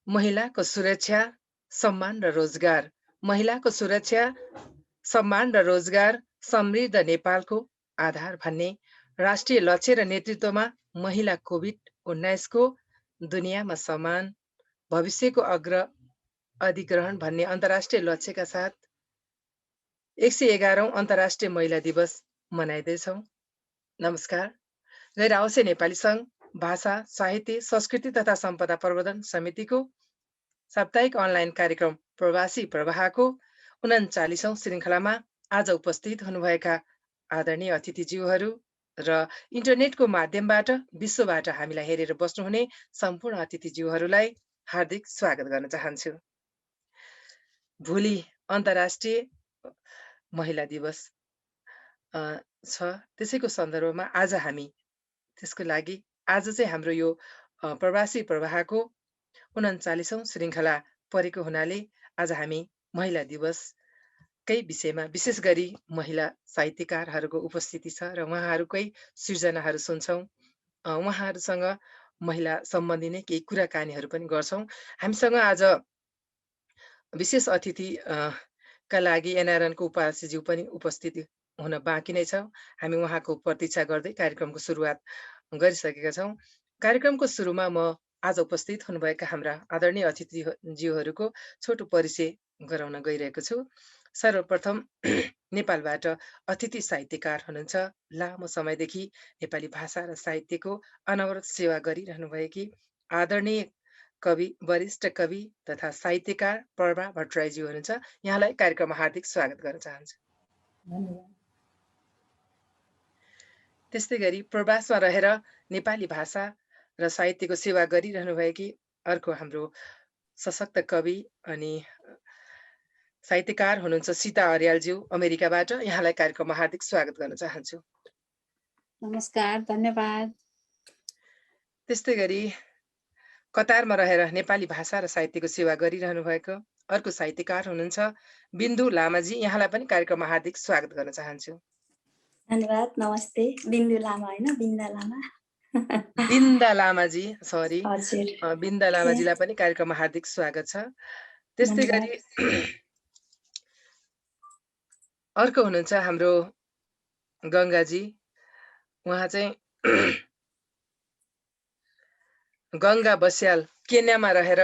महिलाको सुरक्षा, सम्मान र रोजगार। महिलाको सुरक्षा, सम्मान र रोजगार समृद्ध नेपालको आधार भन्ने राष्ट्रिय लक्ष्य र नेतृत्वमा महिला कोभिड-19 को दुनियाँमा समान भविष्यको अधिग्रहण भन्ने अन्तर्राष्ट्रिय लक्ष्यका साथ 111औं अन्तर्राष्ट्रिय महिला दिवस मनाइँदैछौँ। नमस्कार। गैर आवासीय नेपाली सङ्घ भाषा, साहित्य, संस्कृति तथा सम्पदा प्रवर्धन समितिको साप्ताहिक अनलाइन कार्यक्रम प्रवासी प्रवाहको 39औं श्रृङ्खलामा आज उपस्थित हुनुभएका आदरणीय अतिथिज्यूहरू र इन्टरनेटको माध्यमबाट विश्वबाट हामीलाई हेरेर बस्नुहुने सम्पूर्ण अतिथिज्यूहरूलाई हार्दिक स्वागत गर्न चाहन्छु। भोलि अन्तर्राष्ट्रिय महिला दिवस छ। त्यसैको सन्दर्भमा आज हामी त्यसको लागि आज चाहिँ हाम्रो यो प्रवासी प्रवाहको 39औं श्रृङ्खला परेको हुनाले आज हामी महिला दिवसकै विषयमा विशेष गरी महिला साहित्यकारहरूको उपस्थिति छ र उहाँहरूकै सृजनाहरू सुन्छौँ। उहाँहरूसँग महिला सम्बन्धी नै केही कुराकानीहरू पनि गर्छौँ। हामीसँग आज विशेष अतिथि का लागि एनआरएनको उपाध्यक्षज्यू पनि उपस्थित हुन बाँकी नै छ। हामी उहाँको प्रतीक्षा गर्दै कार्यक्रमको सुरुवात गरिसकेका छौँ। कार्यक्रमको सुरुमा म आज उपस्थित हुनुभएका हाम्रा आदरणीय अतिथिज्यूहरूको छोटो परिचय गराउन गइरहेको छु। सर्वप्रथम नेपालबाट अतिथि साहित्यकार हुनुहुन्छ। लामो समयदेखि नेपाली भाषा र साहित्यको अनवरत सेवा गरिरहनुभएकी आदरणीय कवि, वरिष्ठ कवि तथा साहित्यकार प्रभा भट्टराईज्यू हुनुहुन्छ। यहाँलाई कार्यक्रममा हार्दिक स्वागत गर्न चाहन्छु। धन्यवाद। त्यस्तै गरी प्रवासमा रहेर नेपाली भाषा र साहित्यको सेवा गरिरहनुभएकी अर्को हाम्रो सशक्त कवि अनि साहित्यकार हुनुहुन्छ सीता अर्यालज्यू अमेरिकाबाट। यहाँलाई कार्यक्रममा हार्दिक स्वागत गर्न चाहन्छु। नमस्कार, धन्यवाद। त्यस्तै गरी कतारमा रहेर नेपाली भाषा र साहित्यको सेवा गरिरहनु भएको अर्को साहित्यकार हुनुहुन्छ बिन्दु लामाजी। यहाँलाई पनि कार्यक्रममा हार्दिक स्वागत गर्न चाहन्छु। धन्यवाद। नमस्ते। बिन्दु लामा होइन, बिन्दा लामा। बिन्दा लामाजी, सरी, हजुर। बिन्दा लामाजीलाई पनि कार्यक्रममा हार्दिक स्वागत छ। त्यस्तै गरी अर्को हुनुहुन्छ हाम्रो गङ्गाजी। उहाँ चाहिँ गङ्गा बस्याल केन्यामा रहेर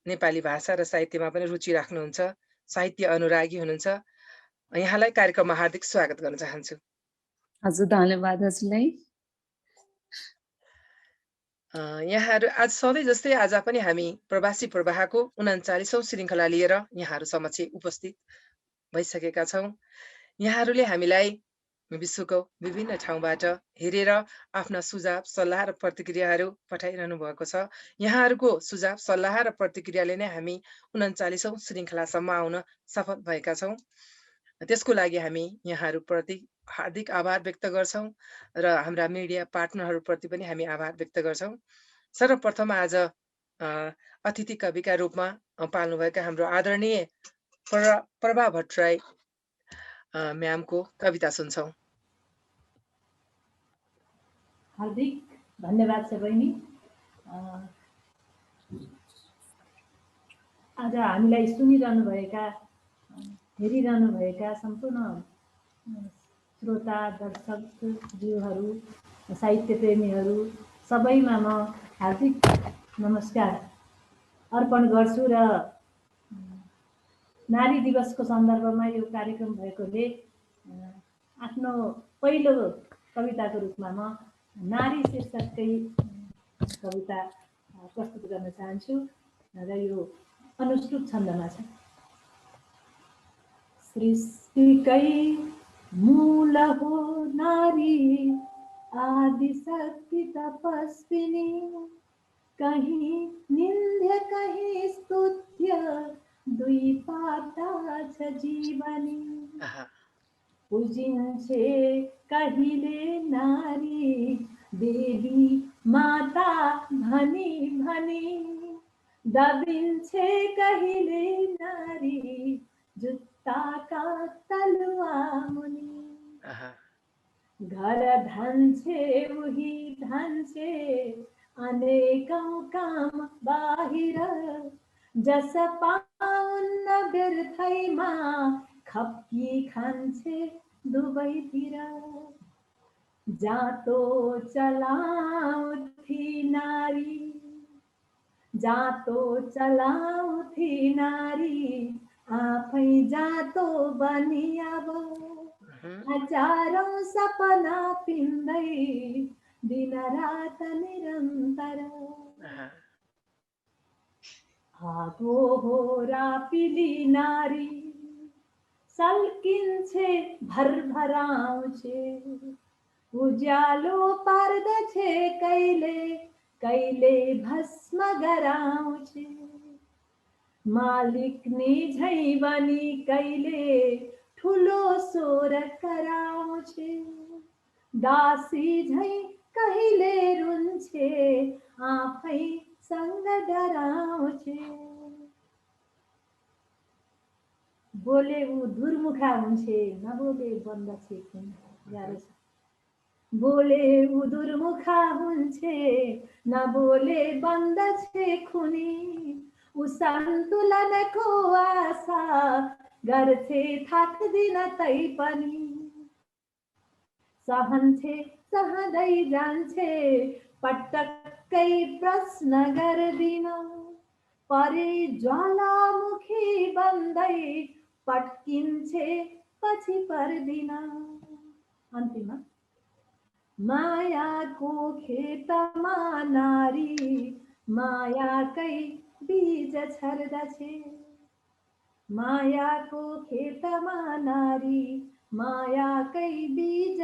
नेपाली भाषा र साहित्यमा पनि रुचि राख्नुहुन्छ, साहित्य अनुरागी हुनुहुन्छ। यहाँलाई कार्यक्रममा हार्दिक स्वागत गर्न चाहन्छु। हजुर, धन्यवाद हजुरलाई। यहाँहरू आज सधैँ जस्तै आज पनि हामी प्रवासी प्रवाहको 39औं श्रृङ्खला लिएर यहाँहरू समक्ष उपस्थित भइसकेका छौँ। यहाँहरूले हामीलाई विश्वको विभिन्न ठाउँबाट हेरेर आफ्ना सुझाव, सल्लाह र प्रतिक्रियाहरू पठाइरहनु भएको छ। यहाँहरूको सुझाव, सल्लाह र प्रतिक्रियाले नै हामी 39औं श्रृङ्खलासम्म आउन सफल भएका छौँ। त्यसको लागि हामी यहाँहरूप्रति हार्दिक आभार व्यक्त गर्छौँ र हाम्रा मिडिया पार्टनरहरूप्रति पनि हामी आभार व्यक्त गर्छौँ। सर्वप्रथम आज अतिथि कविका रूपमा पाल्नुभएका हाम्रो आदरणीय प्रभा भट्टराई म्यामको कविता सुन्छौँ। हार्दिक धन्यवाद छ बहिनी। आज हामीलाई सुनिरहनुभएका, हेरिरहनुभएका सम्पूर्ण श्रोता, दर्शकज्यूहरू, साहित्य प्रेमीहरू सबैमा म हार्दिक नमस्कार अर्पण गर्छु र नारी दिवसको सन्दर्भमा यो कार्यक्रम भएकोले आफ्नो पहिलो कविताको रूपमा म नारी शीर्षककै कविता प्रस्तुत गर्न चाहन्छु र यो अनुष्टुप छन्दमा छ। सृष्टिकै मूल हो नारी, आदि शक्ति तपस्विनी, कहीं निन्द्य कहीं स्तुत्य, दुई पाता छ जीवनी। पूजिन्छे कहिले नारी, देवी माता भनी भनी, दबिन्छे कहिले नारी, जुत्ताका तलुवा मुनि। घर धन्छे उही धन्छे, अनेकौं काम बाहिर जस पाउन्न व्यर्थैमा खप्की खान्छे दुवैतिर जातो चलाउँथी नारी जातो चलाउँथी नारी आफै जातो बनी अब हजारौं सपना पिन्दै दिन रात निरन्तर आगो हो रापिली नारी सल्किन्छे भरभराउँछे उज्यालो पार्दछे कहिले कहिले भस्म गराउँछे मालिक नि झै बनी कहिले ठुलो स्वर कराउँछे दासी झै कहिले रुन्छे आफै सँग डराउँछे बोले ऊ दुर्मुखा हुन्छे नबोले बन्दछे खुन गाह्रो छ बोले ऊ दुर्मुखा हुन्छे नबोले बन्दछे खुनी ऊ सन्तुलनको आशा गर्छे थाक्दिन तै पनि सहन्छे सहँदै जान्छे पटक्कै प्रश्न गर्दिन परे ज्वालामुखी बन्दै पट्किन्छे पछि पर्दिन अन्तिममा मायाको खेतमा नारी मायाकै बीज छर्दछे मायाको खेतमा नारी मायाकै बीज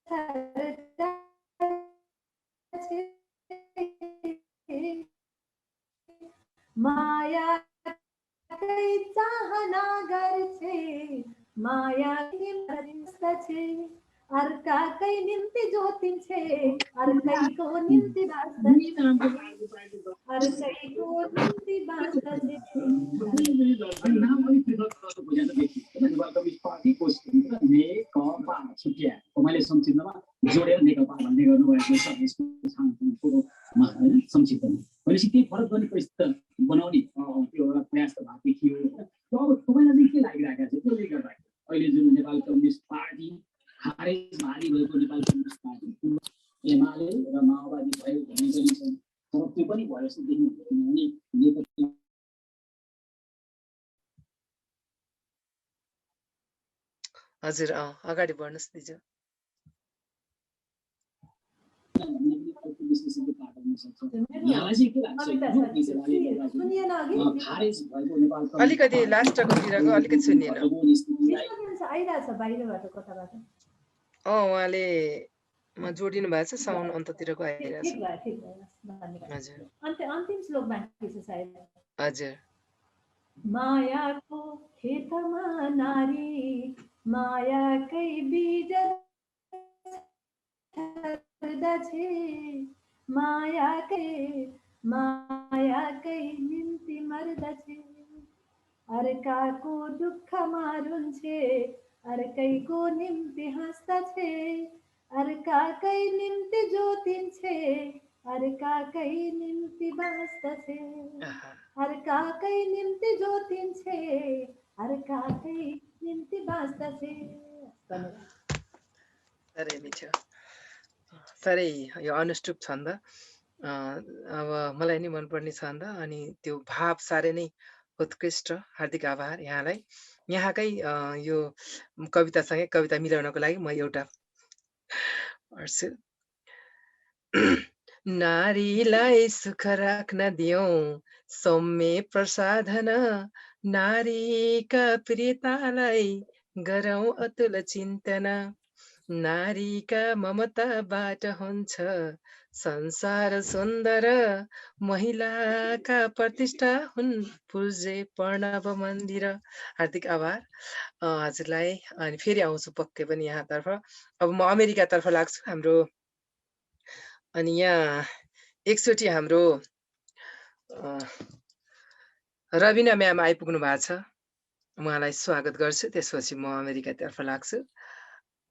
छर्दछे मायाकै चाहना गर्छे मायाकै मरिन्छे अर्काकै निम्ति जोतिन्छे अर्कैको निम्ति बाँच्दछे अर्कैको निम्ति बाँच्दछे मैले संक्षिप्तमा जोडेर नेकपा भन्ने गर्नुभएको छ यसको संक्षिप्तमा भनेपछि त्यही फरक गर्ने परिस्थिति बनाउने त्यो एउटा प्रयास त भएको थियो अब तपाईँलाई चाहिँ के लागिरहेको छ त्यसले गर्दा अहिले जुन नेपाल कम्युनिस्ट पार्टी खारेज भारी भएको नेपाल कम्युनिस्ट पार्टी एमाले र माओवादी भयो भन्ने पनि छ तर त्यो पनि भयो जस्तो देखिनु किनभने नेतृत्व हजुर अगाडि बढ्नुस् दिजु अलिकति लास्टकोतिरको अलिकति सुनिएन उहाँले जोडिनु भएको छ साउन्ड अन्ततिरको आइरहेछ हजुर अन्तिम श्लोक बाँकी छ सायद हजुर मायाको खेतमा नारी मायाकै बीज छर्दछे मायाकै निम्ति मर्दछे अर्काको दुःखमा रुन्छे अर्कैको निम्ति हाँस्दछे अर्काकै निम्ति जोतिन्छे अर्काकै निम्ति बाँच्दछे अर्काकै निम्ति जोतिन्छे अर्काकै निम्ति बाँच्दछे साह्रै मिठो साह्रै यो अनुष्टुप छन्द अब मलाई नि मनपर्ने छन्द अनि त्यो भाव साह्रै नै उत्कृष्ट हार्दिक आभार यहाँलाई यहाँकै यो कवितासँगै कविता मिलाउनको लागि म एउटा पढ्छु नारीलाई सुख राख्न दियौं सौम्य प्रसाधन नारीका प्रियतालाई गरौं अतुल चिन्तन नारीका ममताबाट हुन्छ संसार सुन्दर महिलाका प्रतिष्ठा हुन् पूज्य प्रणव मन्दिर हार्दिक आभार हजुरलाई अनि फेरि आउँछु पक्कै पनि यहाँतर्फ अब म अमेरिकातर्फ लाग्छु हाम्रो अनि यहाँ एकचोटि हाम्रो रविना म्याम आइपुग्नु भएको छ उहाँलाई स्वागत गर्छु त्यसपछि म अमेरिकातर्फ लाग्छु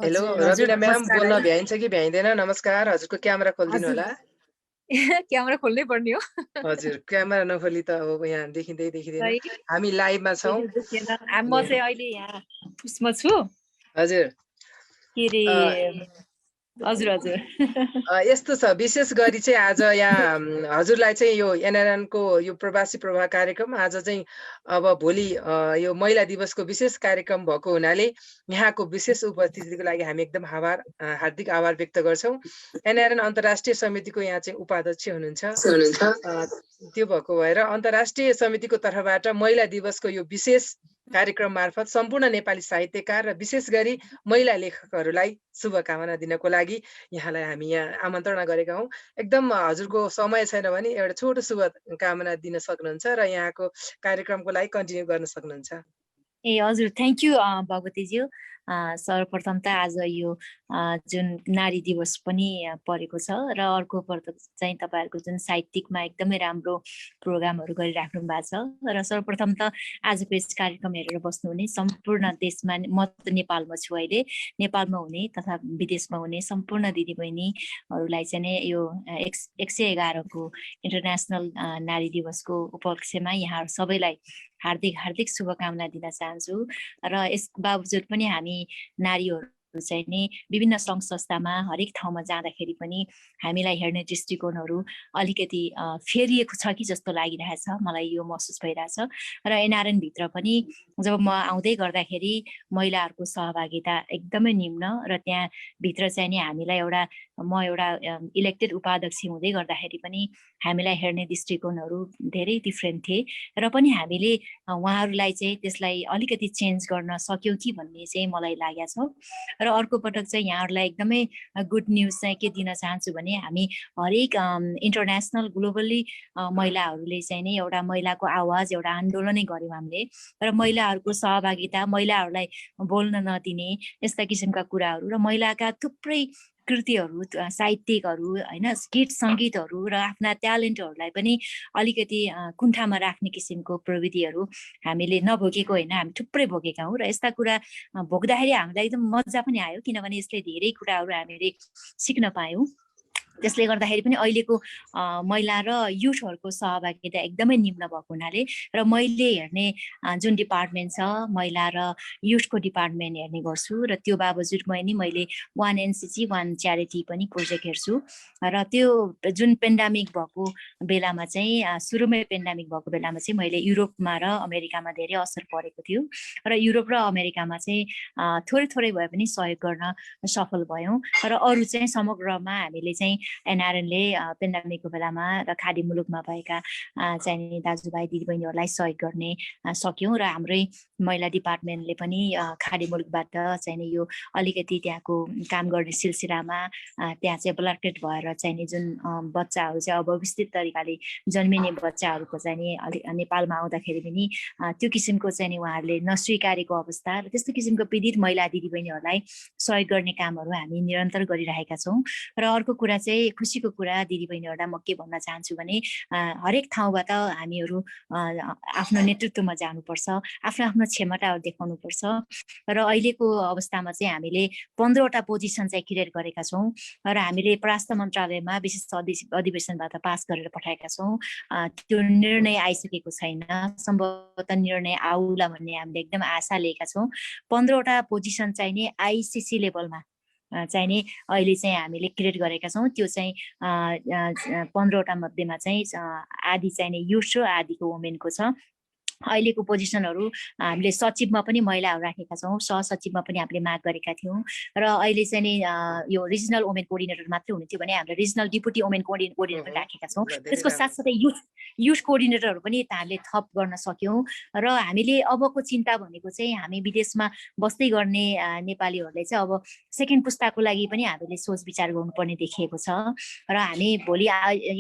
हेलो हजुर हजुर रबिना म्याम, नमस्कार बोल्न है। भ्याइन्छ कि भ्याइँदैन? नमस्कार, हजुरको क्यामेरा खोलिदिनु हजुर होला। क्यामेरा खोल्नै पर्ने हो हजुर, क्यामेरा नखोली त अब यहाँ देखिँदैन। है हामी लाइभमा छौँ। त्यही देखेन म अनि चाहिँ अहिले यहाँ उसमा छु हजुर के रे अ, हजुर हजुर यस्तो छ, विशेष गरी चाहिँ आज यहाँ हजुरलाई चाहिँ यो एनआरएनको यो प्रवासी प्रवाह कार्यक्रम आज चाहिँ अब भोलि यो महिला दिवसको विशेष कार्यक्रम भएको हुनाले यहाँको विशेष उपस्थितिको लागि हामी एकदम हार्दिक आभार व्यक्त गर्छौँ। एनआरएन अन्तर्राष्ट्रिय समितिको यहाँ चाहिँ उपाध्यक्ष हुनुहुन्छ। त्यो भएको भएर अन्तर्राष्ट्रिय समितिको तर्फबाट महिला दिवसको यो विशेष कार्यक्रम मार्फत सम्पूर्ण नेपाली साहित्यकार र विशेष गरी महिला लेखकहरूलाई शुभकामना दिनको लागि यहाँलाई हामी यहाँ आमन्त्रणा गरेका हौँ। एकदम हजुरको समय छैन भने एउटा छोटो शुभकामना दिन सक्नुहुन्छ र यहाँको कार्यक्रमको लागि कन्टिन्यू गर्न सक्नुहुन्छ। ए हजुर थ्याङ्क यू भगवतीज्यू। सर्वप्रथम त आज यो जुन नारी दिवस पनि परेको छ र अर्को पटक चाहिँ तपाईँहरूको जुन साहित्यिकमा एकदमै राम्रो प्रोग्रामहरू गरिराख्नु भएको छ र सर्वप्रथम त आजको यस कार्यक्रम हेरेर बस्नुहुने सम्पूर्ण देशमा, म त नेपालमा छु अहिले, नेपालमा हुने तथा विदेशमा हुने सम्पूर्ण दिदीबहिनीहरूलाई चाहिँ नै यो 111को इन्टरनेसनल नारी दिवसको उपलक्ष्यमा यहाँ सबैलाई हार्दिक हार्दिक शुभकामना दिन चाहन्छु। र यस बावजुद पनि हामी नारीहरू चाहिँ नि विभिन्न सङ्घ संस्थामा हरेक ठाउँमा जाँदाखेरि पनि हामीलाई हेर्ने दृष्टिकोणहरू अलिकति फेरिएको छ कि जस्तो लागिरहेछ, मलाई यो महसुस भइरहेछ। र एनआरएन भित्र पनि जब म आउँदै गर्दाखेरि महिलाहरूको सहभागिता एकदमै निम्न र त्यहाँ भित्र चाहिँ नि हामीलाई म एउटा इलेक्टेड उपाध्यक्ष हुँदै गर्दाखेरि पनि हामीलाई हेर्ने दृष्टिकोणहरू धेरै डिफ्रेन्ट थिए र पनि हामीले उहाँहरूलाई चाहिँ त्यसलाई अलिकति चेन्ज गर्न सक्यौँ कि भन्ने चाहिँ मलाई लागेको छ। र अर्को पटक चाहिँ यहाँहरूलाई एकदमै गुड न्युज चाहिँ के दिन चाहन्छु भने हामी हरेक इन्टरनेसनल ग्लोबली महिलाहरूले चाहिँ नि एउटा महिलाको आवाज, एउटा आन्दोलनै गऱ्यौँ हामीले र महिलाहरूको सहभागिता, महिलाहरूलाई बोल्न नदिने यस्ता किसिमका कुराहरू र महिलाका थुप्रै कृतिहरू, साहित्यिकहरू होइन, गीत सङ्गीतहरू र आफ्ना ट्यालेन्टहरूलाई पनि अलिकति कुण्ठामा राख्ने किसिमको प्रविधिहरू हामीले नभोगेको होइन, हामी थुप्रै भोगेका हौँ। र यस्ता कुरा भोग्दाखेरि हामीलाई एकदम मजा पनि आयो, किनभने यसले धेरै कुराहरू हामीले सिक्न पायौँ। त्यसले गर्दाखेरि पनि अहिलेको महिला र युथहरूको सहभागिता एकदमै निम्न भएको हुनाले र मैले हेर्ने जुन डिपार्टमेन्ट छ महिला र युथको डिपार्टमेन्ट हेर्ने गर्छु र त्यो बावजुद मैले 1 NCC 1 च्यारिटी पनि प्रोजेक्ट हेर्छु। र त्यो जुन पेन्डामिक भएको बेलामा चाहिँ सुरुमै पेन्डामिक भएको बेलामा चाहिँ मैले युरोपमा र अमेरिकामा धेरै असर परेको थियो र युरोप र अमेरिकामा चाहिँ थोरै थोरै भए पनि सहयोग गर्न सफल भयौँ। र अरू चाहिँ समग्रमा हामीले चाहिँ एनआरएनले पेन्डामिकको बेलामा र खाडी मुलुकमा भएका चाहिँ दाजुभाइ दिदीबहिनीहरूलाई सहयोग गर्ने सक्यौँ र हाम्रै महिला डिपार्टमेन्टले पनि खाडी मुलुकबाट चाहिँ यो अलिकति त्यहाँको काम गर्ने सिलसिलामा त्यहाँ चाहिँ ब्लकेट भएर चाहिँ जुन बच्चाहरू चाहिँ अव्यवस्थित तरिकाले जन्मिने बच्चाहरूको चाहिँ नेपालमा आउँदाखेरि पनि त्यो किसिमको चाहिँ उहाँहरूले नस्वीकारेको अवस्था र त्यस्तो किसिमको पीडित महिला दिदीबहिनीहरूलाई सहयोग गर्ने कामहरू हामी निरन्तर गरिरहेका छौँ। र अर्को कुरा चाहिँ खुसीको कुरा दिदीबहिनीहरूलाई म के भन्न चाहन्छु भने हरेक ठाउँबाट हामीहरू आफ्नो नेतृत्वमा जानुपर्छ, आफ्नो आफ्नो क्षमताहरू देखाउनुपर्छ र अहिलेको अवस्थामा चाहिँ हामीले 15वटा पोजिसन चाहिँ क्रिएट गरेका छौँ र हामीले पराष्ट्र मन्त्रालयमा विशेष अधिवेशनबाट पास गरेर पठाएका छौँ। त्यो निर्णय आइसकेको छैन, सम्भवतः निर्णय आउला भन्ने हामीले एकदम आशा लिएका छौँ। 15वटा पोजिसन चाहिँ नि आइसिसी लेभलमा चाहिँ नि अहिले चाहिँ हामीले क्रिएट गरेका छौँ। त्यो चाहिँ 15वटा मध्येमा चाहिँ आधी चाहिँ नि युथ र आधीको वुमेनको छ। अहिलेको पोजिसनहरू हामीले सचिवमा पनि महिलाहरू राखेका छौँ, सहसचिवमा पनि हामीले माग गरेका थियौँ र अहिले चाहिँ नि यो रिजनल वुमेन कोअर्डिनेटर मात्रै हुने थियो भने हामीले रिजनल डिपुटी वुमेन कोअर्डिनेटर पनि राखेका छौँ। त्यसको साथसाथै युथ कोअर्डिनेटरहरू पनि हामीले थप गर्न सक्यौँ र हामीले अबको चिन्ता भनेको चाहिँ हामी विदेशमा बस्दै गर्ने नेपालीहरूले चाहिँ अब सेकेन्ड पुस्ताको लागि पनि हामीले सोच विचार गर्नुपर्ने देखिएको छ र हामी भोलि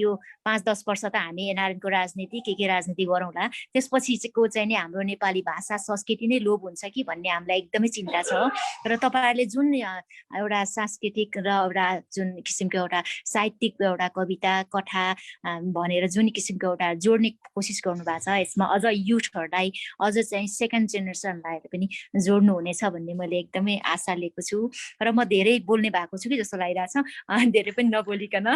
यो 5-10 वर्ष त हामी एनआरएनको राजनीति के राजनीति गरौँला, त्यसपछि चाहिँ भनेको चाहिँ नि हाम्रो नेपाली भाषा संस्कृति नै लोप हुन्छ कि भन्ने हामीलाई एकदमै चिन्ता छ। र तपाईँहरूले जुन एउटा सांस्कृतिक र एउटा जुन किसिमको एउटा साहित्यिक एउटा कविता कथा भनेर जुन किसिमको एउटा जोड्ने कोसिस गर्नु भएको छ, यसमा अझ युथहरूलाई अझ चाहिँ सेकेन्ड जेनेरेसनलाई पनि जोड्नु हुनेछ भन्ने मैले एकदमै आशा लिएको छु। र म धेरै बोल्ने भएको छु कि जस्तो लागिरहेछ, धेरै पनि नबोलिकन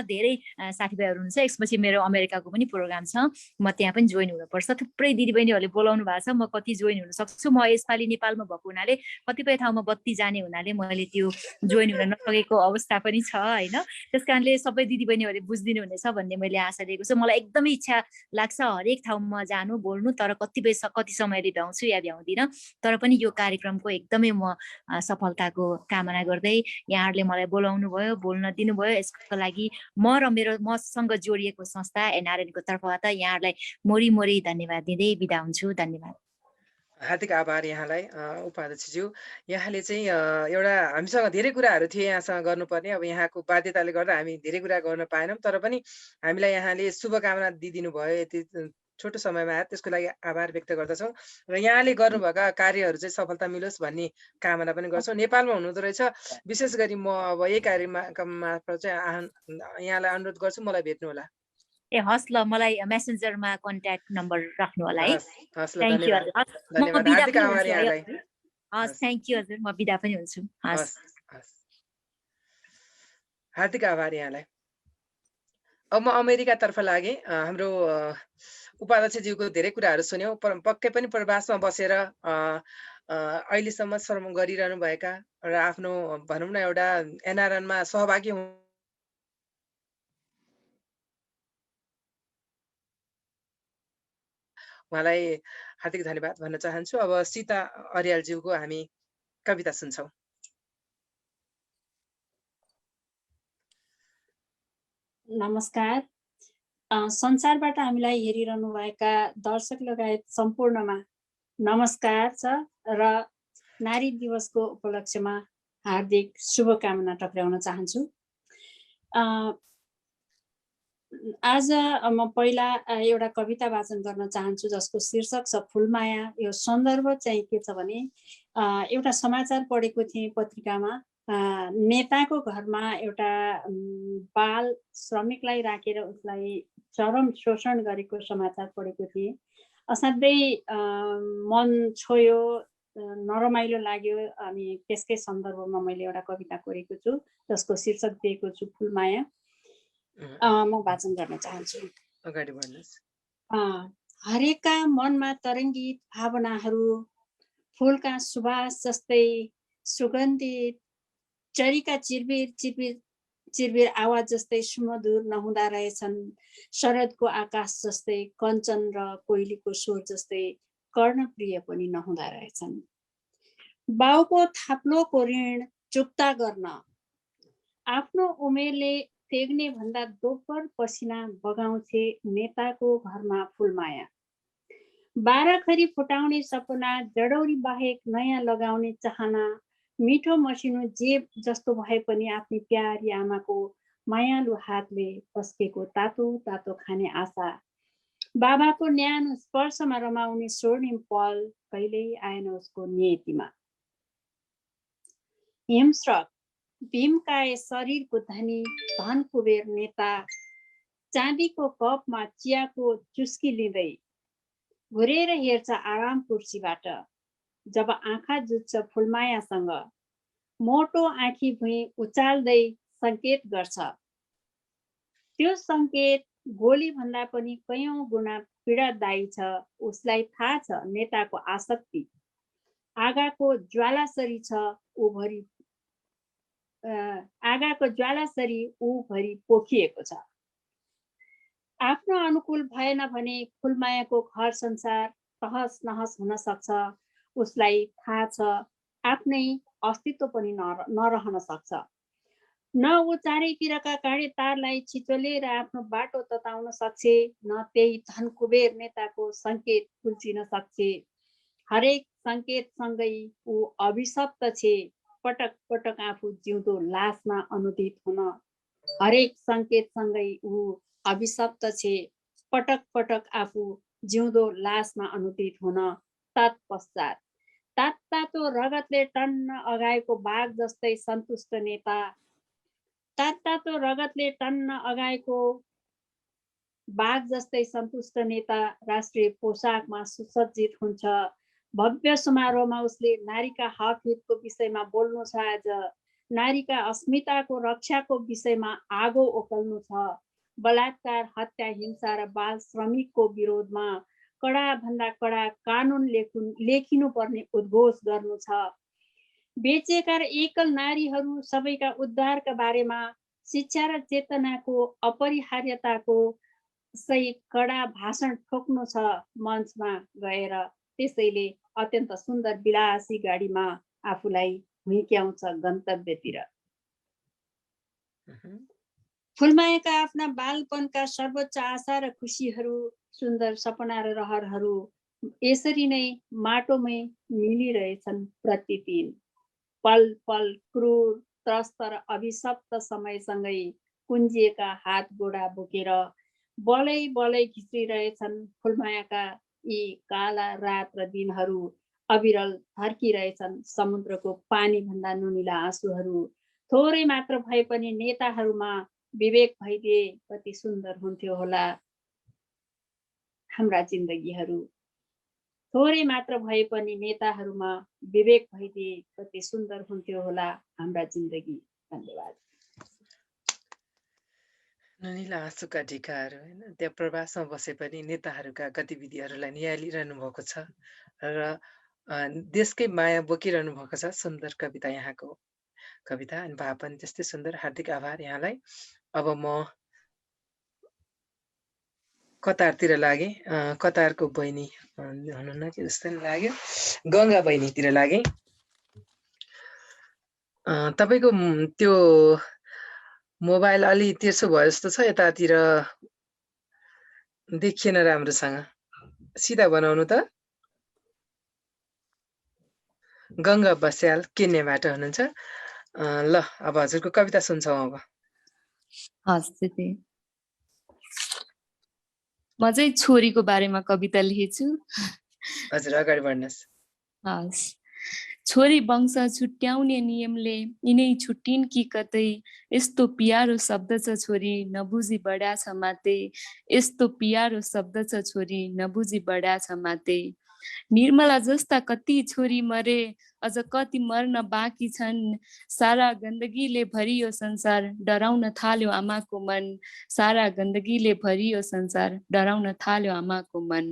धेरै साथीभाइहरू हुनुहुन्छ। यसपछि मेरो अमेरिकाको पनि प्रोग्राम छ, म त्यहाँ पनि जोइन हुनुपर्छ। थुप्रै दिदीबहिनीहरूले बोलाउनु भएको छ, म कति जोइन हुन सक्छु। म यसपालि नेपालमा भएको हुनाले कतिपय ठाउँमा बत्ती जाने हुनाले मैले त्यो जोइन हुन नसकेको अवस्था पनि छ होइन। त्यस कारणले सबै दिदीबहिनीहरूले बुझिदिनु हुनेछ भन्ने मैले आशा लिएको छु। मलाई एकदमै इच्छा लाग्छ हरेक ठाउँमा जानु बोल्नु, तर कति समयले भ्याउँछु या भ्याउँदिनँ। तर पनि यो कार्यक्रमको एकदमै म सफलताको कामना गर्दै यहाँहरूले मलाई बोलाउनु भयो, बोल्न दिनुभयो, यसको लागि म र मसँग जोडिएको संस्था एनआरएनको तर्फबाट यहाँहरूलाई मोरी धन्यवाद दिँदै बिदा हुन्छु। धन्यवाद। हार्दिक आभार यहाँलाई उपाध्यक्षज्यू। यहाँले चाहिँ एउटा हामीसँग धेरै कुराहरू थिए यहाँसँग गर्नुपर्ने, अब यहाँको बाध्यताले गर्दा हामी धेरै कुरा गर्न पाएनौँ, तर पनि हामीलाई यहाँले शुभकामना दिइदिनु भयो यति छोटो समयमा आएर, त्यसको लागि आभार व्यक्त गर्दछौँ। र यहाँले गर्नुभएका कार्यहरू चाहिँ सफलता मिलोस् भन्ने कामना पनि गर्छौँ। नेपालमा हुनुहुँदो रहेछ, विशेष गरी म अब यही कार्यमा मार्फत चाहिँ यहाँलाई अनुरोध गर्छु, मलाई भेट्नु होला। ए हस् ल, मलाई मेसेन्जरमा कन्ट्याक्ट नम्बर राख्नु होला है। हस् ल, थ्याङ्क यू धन्यवाद हजुर। म धन्यवाद, बिदा हार्दिक पनि आभार हुन्छु है यहाँलाई। हजुर। हस्, थ्याङ्क यू हजुर, म बिदा पनि हुन्छु। हस् हस् हस्, हार्दिक आभार यहाँलाई। अब म अमेरिकातर्फ लागेँ। हाम्रो उपाध्यक्षज्यूको धेरै कुराहरू सुन्यौँ, पक्कै पनि प्रवासमा बसेर अहिलेसम्म श्रम गरिरहनु भएका र आफ्नो भनौँ न एउटा एनआरएनमा सहभागी उहाँलाई हार्दिक धन्यवाद भन्न चाहन्छु। अब सीता अर्यालज्यूको हामी कविता सुन्छौँ। नमस्कार। संसारबाट हामीलाई हेरिरहनु भएका दर्शक लगायत सम्पूर्णमा नमस्कार छ र नारी दिवसको उपलक्ष्यमा हार्दिक शुभकामना टक्राउन चाहन्छु। आज म पहिला एउटा कविता वाचन गर्न चाहन्छु जसको शीर्षक छ फुलमाया। यो सन्दर्भ चाहिँ के छ भने एउटा समाचार पढेको थिएँ पत्रिकामा। नेताको घरमा एउटा बाल श्रमिकलाई राखेर उसलाई चरम शोषण गरेको समाचार पढेको थिएँ। असाध्यै मन छोयो, नरमाइलो लाग्यो। अनि त्यसकै सन्दर्भमा मैले एउटा कविता कोरेको छु जसको शीर्षक दिएको छु फुलमाया। म वाचन गर्न चाहन्छु। अगाडि बढ्नुहोस्। हरेकका मनमा तरङ्गित भावनाहरू फुलका सुवास जस्तै सुगन्धित, चरीका चिरबिर आवाज जस्तै सुमधुर नहुँदा रहेछन्। शरदको आकाश जस्तै कञ्चन र कोइलीको स्वर जस्तै कर्णप्रिय पनि नहुँदा रहेछन्। बाउको थाप्लोको ऋण चुक्ता गर्न आफ्नो उमेरले तेग्ने भन्दा दोब्बर पसिना बगाउँथे नेताको घरमा फुलमाया। 12 खरी फुटाउने सपना, जडौरी बाहेक नयाँ लगाउने चाहना, मिठो मसिनो जेब जस्तो भए पनि आफ्नी प्यारी आमाको मायालु हातले पस्केको तातो तातो खाने आशा, बाबाको न्यानो स्पर्शमा रमाउने स्वर्णिम पल कहिल्यै आएन उसको नियतिमा। हिमस्रक भीमकाय शरीरको धनी धन कुबेर नेता, चाँदीको कपमा चियाको चुस्की लिँदै घुरेर हेर्छ आराम कुर्सीबाट। जब आँखा जुत्छ फुलमायासँग, मोटो आँखी भुइँ उचाल्दै सङ्केत गर्छ। त्यो सङ्केत गोली भन्दा पनि कयौं गुणा पीडादायी छ। उसलाई थाहा छ नेताको आसक्ति आगाको ज्वालासरी छ, आगाको ज्वालासरी ऊभरि पोखिएको छ। आफ्नो अनुकूल भएन भने फुलमायाको घर संसार तहस नहस हुन सक्छ। उसलाई थाहा छ आफ्नै अस्तित्व पनि नरहन सक्छ। न ऊ चारैतिरका काँडे तारलाई छिचोलेर आफ्नो बाटो तताउन सक्छ, न त्यही धन कुबेर नेताको सङ्केत कुल्चिन सक्छ। हरेक सङ्केतसँगै ऊ अभिशप्त छे, पटक पटक आफू जिउँदो लासमा अनुदित हुन। हरेक सङ्केतसँगै ऊ अभिशप्त छे, पटक पटक आफू जिउँदो लासमा अनुदित हुन तत्पश्चात तातो रगतले टन्न अगाएको बाघ जस्तै सन्तुष्ट नेता तातो रगतले टन्न अगाएको बाघ जस्तै सन्तुष्ट नेता राष्ट्रिय पोसाकमा सुसज्जित हुन्छ। भव्य समारोहमा उसले नारीका हक हितको विषयमा बोल्नु छ। आज नारीका अस्मिताको रक्षाको विषयमा आगो ओकल्नु छ। बलात्कार, हत्या, हिंसा र बाल श्रमिकको विरोधमा कडा भन्दा कडा कानुन लेखिनुपर्ने उद्घोष गर्नु छ। बेचेका र एकल नारीहरू सबैका उद्धारका बारेमा शिक्षा र चेतनाको अपरिहार्यताको सही कडा भाषण ठोक्नु छ मञ्चमा गएर। त्यसैले अत्यन्त सुन्दर विलासी गाडीमा आफूलाई हुइक्याउँछ गन्तव्यतिर। फुलमायाका आफ्ना बालपनका सर्वोच्च आशा र खुसीहरू, सुन्दर सपना र रहरहरू यसरी नै माटोमै मिलिरहेछन् प्रतिदिन। पल पल क्रूर, त्रस्त र अभिशप्त समयसँगै कुन्जिएका हात गोडा बोकेर बलै बलै घिच्रिरहेछन् फुलमायाका यी काला रात र दिनहरू। अविरल धर्किरहेछन् समुद्रको पानी भन्दा नुनिला आँसुहरू। थोरै मात्र भए पनि नेताहरूमा विवेक भइदिए कति सुन्दर हुन्थ्यो होला हाम्रा जिन्दगीहरू। थोरै मात्र भए पनि नेताहरूमा विवेक भइदिए कति सुन्दर हुन्थ्यो होला हाम्रा जिन्दगी। धन्यवाद। नुनिला आँसुका ढिकाहरू होइन, त्यहाँ प्रवासमा बसे पनि नेताहरूका गतिविधिहरूलाई निहालिरहनु भएको छ र देशकै माया बोकिरहनु भएको छ। सुन्दर कविता यहाँको कविता अनि भाव पनि त्यस्तै सुन्दर। हार्दिक आभार यहाँलाई। अब म कतारतिर लागे। कतारको बहिनी हुनुहुन्न कि जस्तो लाग्यो, गङ्गा बहिनीतिर लागे। तपाईँको त्यो मोबाइल अलि तेर्सो भयो जस्तो छ, यतातिर देखिएन राम्रोसँग। सिधा बनाउनु त। गङ्गा बस्याल केन्याबाट हुनुहुन्छ। ल अब हजुरको कविता सुन्छौँ। अब हस् दिदी, म चाहिँ छोरीको बारेमा कविता लेखेछु। हजुर अगाडि बढ्नुहोस्। हस्। छोरी वंश छुट्याउने नियमले यिनै छुट्टिन् कि कतै, यस्तो प्यारो शब्द छ छोरी नबुझी बढा छ माते, यस्तो प्यारो शब्द छ छोरी नबुझी बढा छ माते। निर्मला जस्ता कति छोरी मरे, अझ कति मर्न बाँकी छन्। सारा गन्दगीले भरियो संसार, डराउन थाल्यो आमाको मन। सारा गन्दगीले भरियो संसार, डराउन थाल्यो आमाको मन।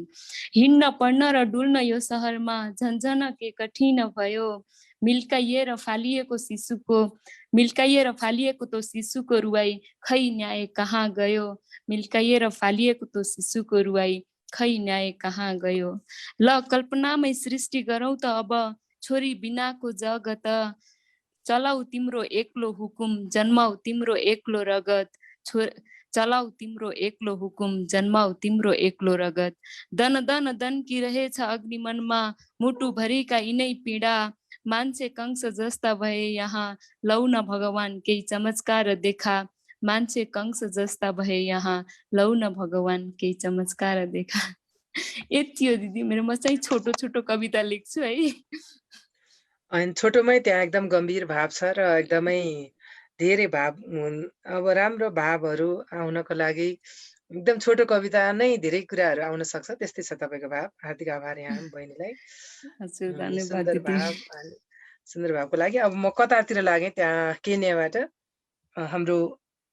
हिँड्न पढ्न र डुल्न यो सहरमा झन्झन के कठिन भयो। मिल्काइएर फालिएको तो शिशुको रुवाई, खै न्याय कहाँ गयो। मिल्काइएर फालिएको तो शिशुको रुवाई, खै न्याय कहाँ गयो। ल कल्पनामै सृष्टि गरौँ त अब, छोरी बिनाको जगत। चलाऊ तिम्रो एक्लो हुकुम, जन्माऊ तिम्रो एक्लो रगत। चलाऊ तिम्रो एक्लो हुकुम, जन्माऊ तिम्रो एक्लो रगत। दन दन दन्किरहेछ अग्नि मनमा, मुटु भरिका यिनै पीडा। मान्छे कंस जस्ता भए यहाँ, लौ न भगवान केही चमत्कार देखा। मान्छे कंस जस्ता भए यहाँ, लौ न भगवान केही चमत्कार देखा। यति हो दिदी मेरो। म चाहिँ छोटो छोटो कविता लेख्छु है। अनि छोटोमै त्यहाँ एकदम गम्भीर भाव छ र एकदमै धेरै भाव। अब राम्रो भावहरू आउनको लागि एकदम छोटो कविता नै धेरै कुराहरू आउन सक्छ। त्यस्तै छ तपाईँको भाव। हार्दिक आभार यहाँ बहिनीलाई। हजुर धन्यवाद सुन्दर दिदी। भाव, सुन्दर भावको लागि। अब म कतारतिर लागेँ, त्यहाँ केन्याबाट हाम्रो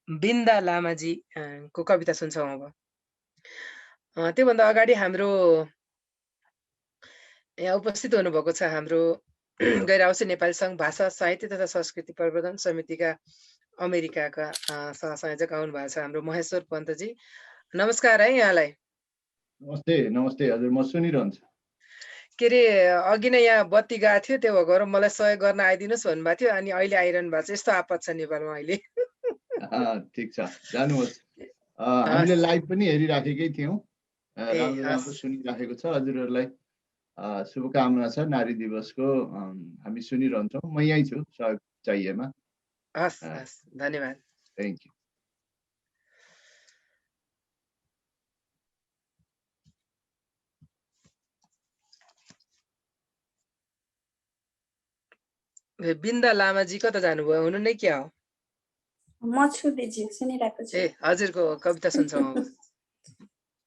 बिन्दा लामाजी को कविता सुन्छौँ। अब त्योभन्दा अगाडि हाम्रो यहाँ उपस्थित हुनुभएको छ हाम्रो गैर आवासीय नेपाली सङ्घ भाषा साहित्य तथा संस्कृति प्रवर्धन समितिका अमेरिकाका सहसंयोजक आउनु भएको छ हाम्रो महेश्वर पन्तजी। नमस्कार है यहाँलाई। नमस्ते। नमस्ते हजुर, म सुनिरहन्छु। के अरे अघि नै यहाँ बत्ती गएको थियो, त्यो भएर मलाई सहयोग गर्न आइदिनुहोस् भन्नुभएको थियो, अनि अहिले आइरहनु भएको छ। यस्तो आपत छ नेपालमा अहिले। ठिक छ, जानुहोस्। हामीले लाइभ पनि हेरिराखेकै थियौँ, राम्रो हस्। राम्रो सुनिराखेको छ। हजुरहरूलाई शुभकामना छ नारी दिवसको। हामी सुनिरहन्छौँ, म यहीँ छु सहयोग चाहिएमा। हस् हस्, धन्यवाद। Thank you. बिन्दा लामाजी कता जानुभयो हुनु नै क्या हो? म छु दिदी, सुनिरहेको छु। ए हजुरको कविता सुन्छौँ अब।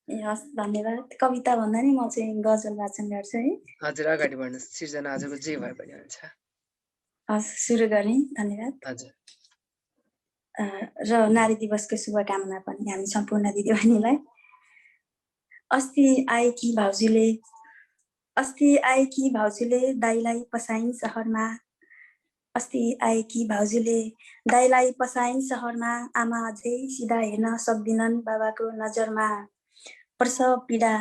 ए हस्, धन्यवाद। कविता भन्दा नि म चाहिँ गजल वाचन गर्छु है। हजुर अगाडि बढ्नुहोस्, सिर्जना हजुरको जे भए पनि हुन्छ। हस्, सुरु गरेँ। धन्यवाद। हजुर। र नारी दिवसको शुभकामना पनि हामी सम्पूर्ण दिदीबहिनीलाई। अस्ति आएकी भाउजूले दाइलाई पसाइन् सहरमा। अस्ति आएकी भाउजूले दाइलाई पसाइन् सहरमा। आमा अझै सिधा हेर्न सक्दिनन् बाबाको नजरमा। प्रसव पीडा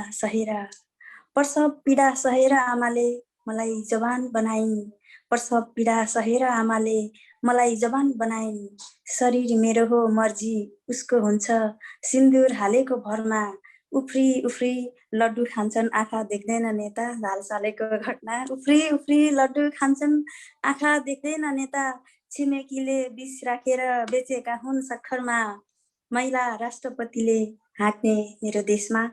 सहेर आमाले मलाई जवान बनाइन्। प्रसव पीडा सहेर आमाले मलाई जवान बनाइन्। शरीर मेरो हो मर्जी उसको हुन्छ सिन्दुर हालेको भरमा। उफ्री लड्डु खान्छन् आँखा देख्दैन नेता, हालसालैको घटना। उफ्री लड्डु खान्छन् आँखा देख्दैन नेता। छिमेकीले विष राखेर बेचेका हुन् सक्खरमा। महिला राष्ट्रपतिले हाँक्ने मेरो देशमा।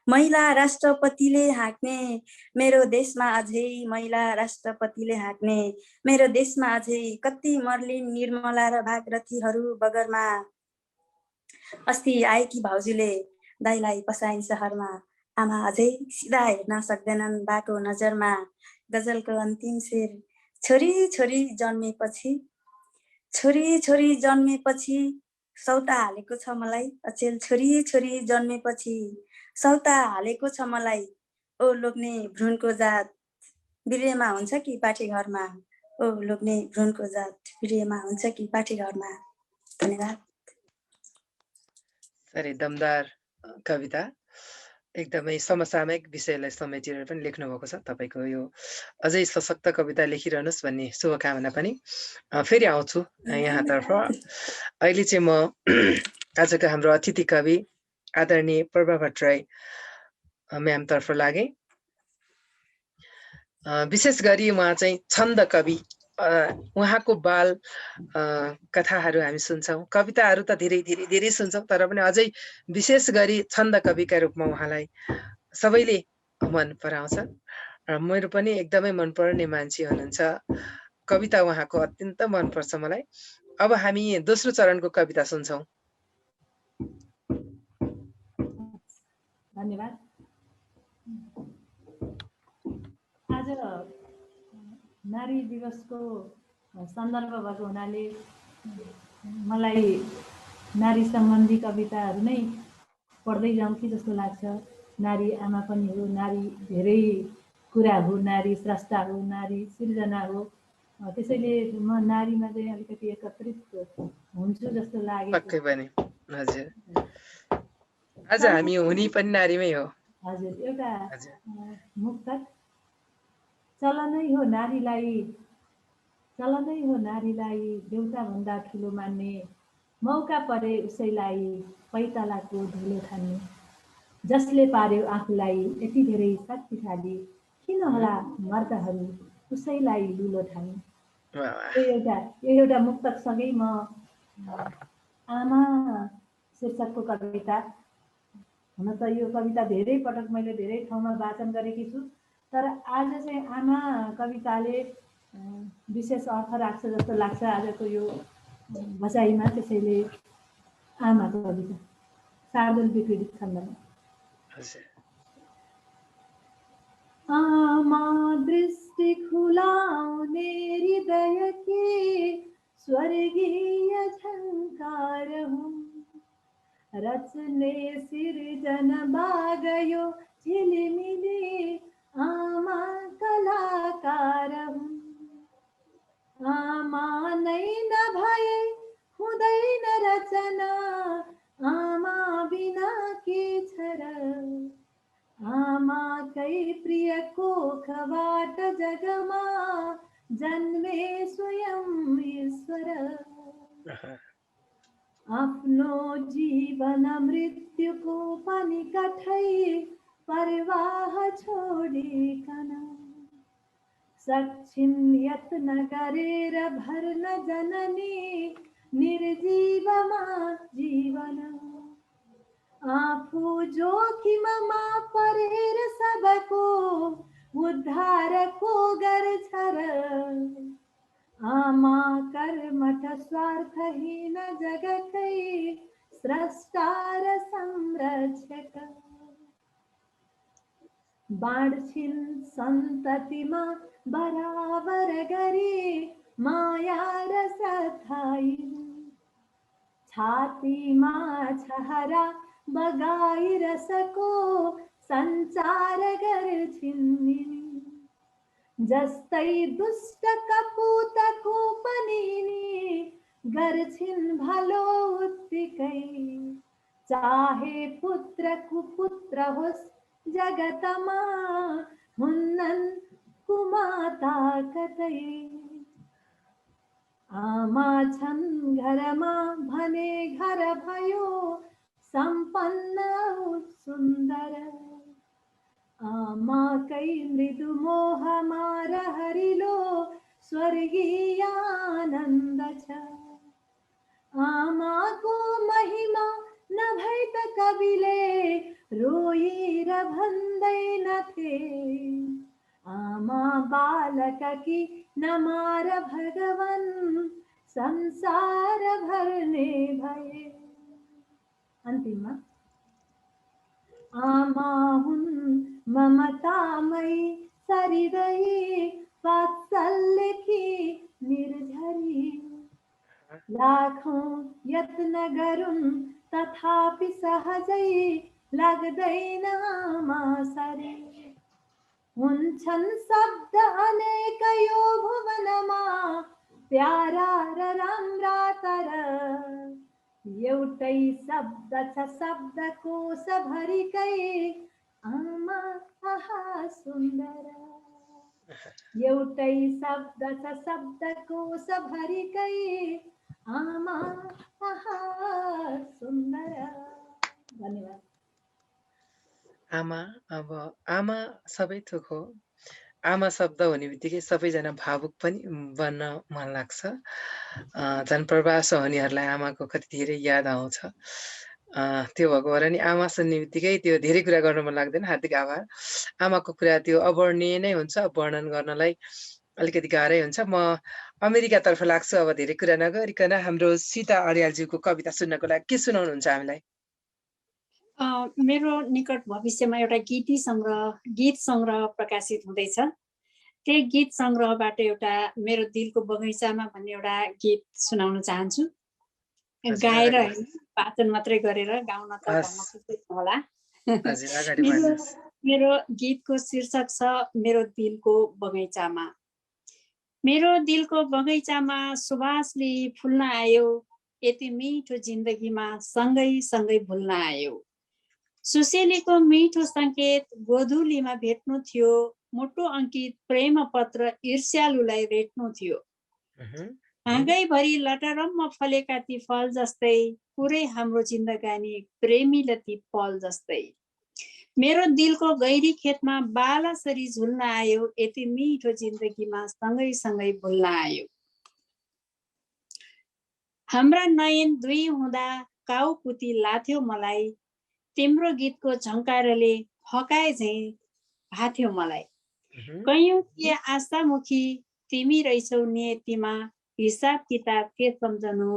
महिला राष्ट्रपतिले हाँक्ने मेरो देशमा अझै। महिला राष्ट्रपतिले हाँक्ने मेरो देशमा अझै। कति मर्लिन् निर्मला र भागरथीहरू बगरमा। अस्ति आएकी भाउजूले दाइलाई पसाइन् सहरमा। आमा अझै सिधा हेर्न सक्दैनन् बाको नजरमा। गजलको अन्तिम शेर। छोरी जन्मेपछि सौता हालेको छ मलाई अचेल। छोरी जन्मेपछि सौता हालेको छ मलाई। ओ लोग्ने भ्रूणको जात बिरेमा हुन्छ कि पाठी घरमा। ओ लोग्ने भ्रूणको जात बिरेमा हुन्छ कि पाठी घरमा। धन्यवाद। साह्रै दमदार कविता, एकदमै समसामयिक विषयलाई समेटेर पनि लेख्नु भएको छ। तपाईँको यो अझै सशक्त कविता लेखिरहनुहोस् भन्ने शुभकामना पनि। फेरि आउँछु यहाँतर्फ। अहिले चाहिँ म आजको हाम्रो अतिथि कवि आदरणीय प्रभा भट्टराई म्यामतर्फ लागेँ। विशेष गरी उहाँ चाहिँ छन्द कवि। उहाँको बाल कथाहरू हामी सुन्छौँ, कविताहरू त धेरै सुन्छौँ, तर पनि अझै विशेष गरी छन्द कविका रूपमा उहाँलाई सबैले मन पराउँछ। र मेरो पनि एकदमै मनपर्ने मान्छे हुनुहुन्छ। कविता उहाँको अत्यन्त मनपर्छ मलाई। अब हामी दोस्रो चरणको कविता सुन्छौँ। धन्यवाद। आज नारी दिवसको सन्दर्भ भएको हुनाले मलाई नारी सम्बन्धी कविताहरू नै पढ्दै जाउँ कि जस्तो लाग्छ। नारी आमा पनि हो, नारी धेरै कुरा हो, नारी स्रष्टा हो, नारी सिर्जना हो। त्यसैले म नारीमा चाहिँ अलिकति एकत्रित हुन्छु जस्तो लाग्यो। पक्कै पनि हजुर। आज हामी हुने पनि नारीमै हो। हजुर, एउटा मुक्तक। चलनै हो नारीलाई देउता भन्दा ठुलो मान्ने। मौका परे उसैलाई पैतालाको धुलो ठान्ने। जसले पार्यो आफूलाई यति धेरै शक्तिशाली, किन होला मर्दहरू उसैलाई लुलो ठान्ने। यो एउटा मुक्तकसँगै म आमा शीर्षकको कविता। हुन त यो कविता धेरै पटक मैले धेरै ठाउँमा वाचन गरेकी छु, तर आज चाहिँ आमा कविताले विशेष अर्थ राख्छ जस्तो लाग्छ आजको यो बसाइमा। त्यसैले आमा कविता शार्दुल विपीडित छन्दमा। आमा दृष्टि खुलाउने हृदय के स्वर्गीय झङ्कार हुन्। रचने सिर्जन बागयो झिलिमिली आमा कलाकार हुन्। आमा नै नभए हुँदैन रचना, आमा बिना के छ र। आमाकै प्रिय कोखबाट जगमा जन्मे स्वयं ईश्वर। आफ्नो जीवन मृत्युको पनि कठै परवाह छोडिकन सक्छिन् यत्न गरेर भर्न जननी निर्जीवमा जीवन। आफू जोखिममा परेर सबको उद्धारको गर्छ र। आमा कर्मठ स्वार्थहीन जगकै स्रष्टार संरक्षक बाँड्छिन् सन्ततिमा बराबर गरी माया रस थाइन् छातीमा छहरा बगाई रसको सञ्चार गर्छिन् जस्तै दुष्ट कपूतको पनि गर्छिन् भलो उत्तिकै चाहे पुत्र कुपुत्र होस् जगतमा हुन्नन् कुमाता कतै आमा छन् घरमा भने घर भयो सम्पन्न सुन्दर आमाकै मृदु मोहमा रहरिलो स्वर्गीय आनन्द छ आमाको महिमा नभई त कविले रोएर भन्दैनथे आमा बालककी नमार भगवान संसार भर्ने भए अन्तिममा आमा हुन् ममतामयी सरिदयी वात्सल्यकी निर्झरी लाखौं यत्न गरून् तथापि सहजै लाग्दैन आमा सरी हुन्छन् शब्द अनेक यो भुवनमा प्यारा र राम्रा तर एउटै शब्द छ शब्दकोश भरिकै आमा आहा सुन्दर एउटै शब्द छ शब्दकोश भरिकै आमा आहा सुन्दर धन्यवाद आमा अब आमा सबै थोक हो आमा शब्द हुने बित्तिकै सबैजना भावुक पनि बन्न मन लाग्छ झन् प्रवास हुनेहरूलाई आमाको कति धेरै याद आउँछ त्यो भएको भएर नि आमा सुन्ने बित्तिकै त्यो धेरै कुरा गर्न मन लाग्दैन हार्दिक आभार आमाको कुरा त्यो अवर्णीय नै हुन्छ वर्णन गर्नलाई अलिकति गाह्रै हुन्छ म अमेरिकातर्फ लाग्छु अब धेरै कुरा नगरिकन हाम्रो सीता अर्यालज्यूको कविता सुन्नको लागि के सुनाउनुहुन्छ हामीलाई मेरो निकट भविष्यमा एउटा गीत संग्रह प्रकाशित हुँदैछ त्यही गीत संग्रहबाट एउटा मेरो दिलको बगैँचामा भन्ने एउटा गीत सुनाउन चाहन्छु गाएर वाचन मात्रै गरेर गाउन त भन्न सक्दैन होला मेरो गीतको शीर्षक छ मेरो दिलको बगैँचामा मेरो दिलको बगैँचामा सुवासले फुल्न आयो यति मिठो जिन्दगीमा सँगै सँगै भुल्न आयो सुसेलीको मिठो संकेत गोधुलीमा भेट्नु थियो मुटु अंकित प्रेम पत्र ईर्ष्यालुलाई रेट्नु थियो आँगैभरि लटरम्म फलेका ती फल जस्तै पुरै हाम्रो जिन्दगानी प्रेमीले ती पल जस्तै मेरो दिलको गहिरी खेतमा बालासरी झुल्न आयो यति मिठो जिन्दगीमा सँगै सँगै भुल्न आयो हाम्रा नयन दुई हुँदा काउपुती लाथ्यो मलाई तिम्रो गीतको झङ्कारले फकाए झैं भाथ्यो मलाई कयौं के आशामुखी तिमी रहेछौ नियतिमा हिसाब किताब के सम्झनु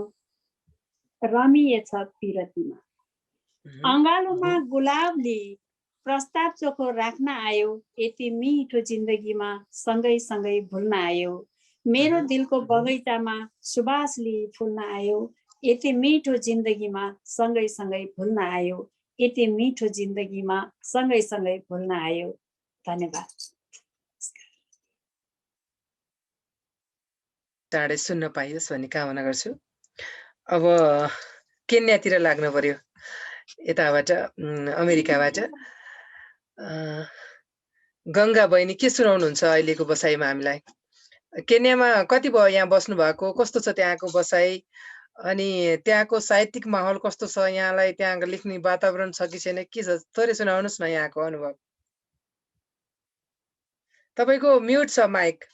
रमिएछ पिरतीमा अङ्गालोमा गुलाबले प्रस्ताव चोखो राख्न आयो यति मिठो जिन्दगीमा सँगै सँगै भुल्न आयो मेरो दिलको बगैँचामा सुबासले फुल्न आयो यति मिठो जिन्दगीमा सँगै सँगै भुल्न आयो यति मिठो जिन्दगीमा सँगै सँगै भुल्न आयो धन्यवाद चाँडै सुन्न पाइयोस् भन्ने कामना गर्छु अब केन्यातिर लाग्नु पर्यो यताबाट अमेरिकाबाट गंगा बहिनी के सुनाउनुहुन्छ अहिलेको बसाइमा हामीलाई केन्यामा कति भयो यहाँ बस्नु भएको कस्तो छ त्यहाँको बसाइ अनि त्यहाँको साहित्यिक माहौल कस्तो छ यहाँलाई त्यहाँ लेख्ने वातावरण छ कि छैन के छ थोरै सुनाउनुस् न यहाँको अनुभव तपाईको म्युट छ माइक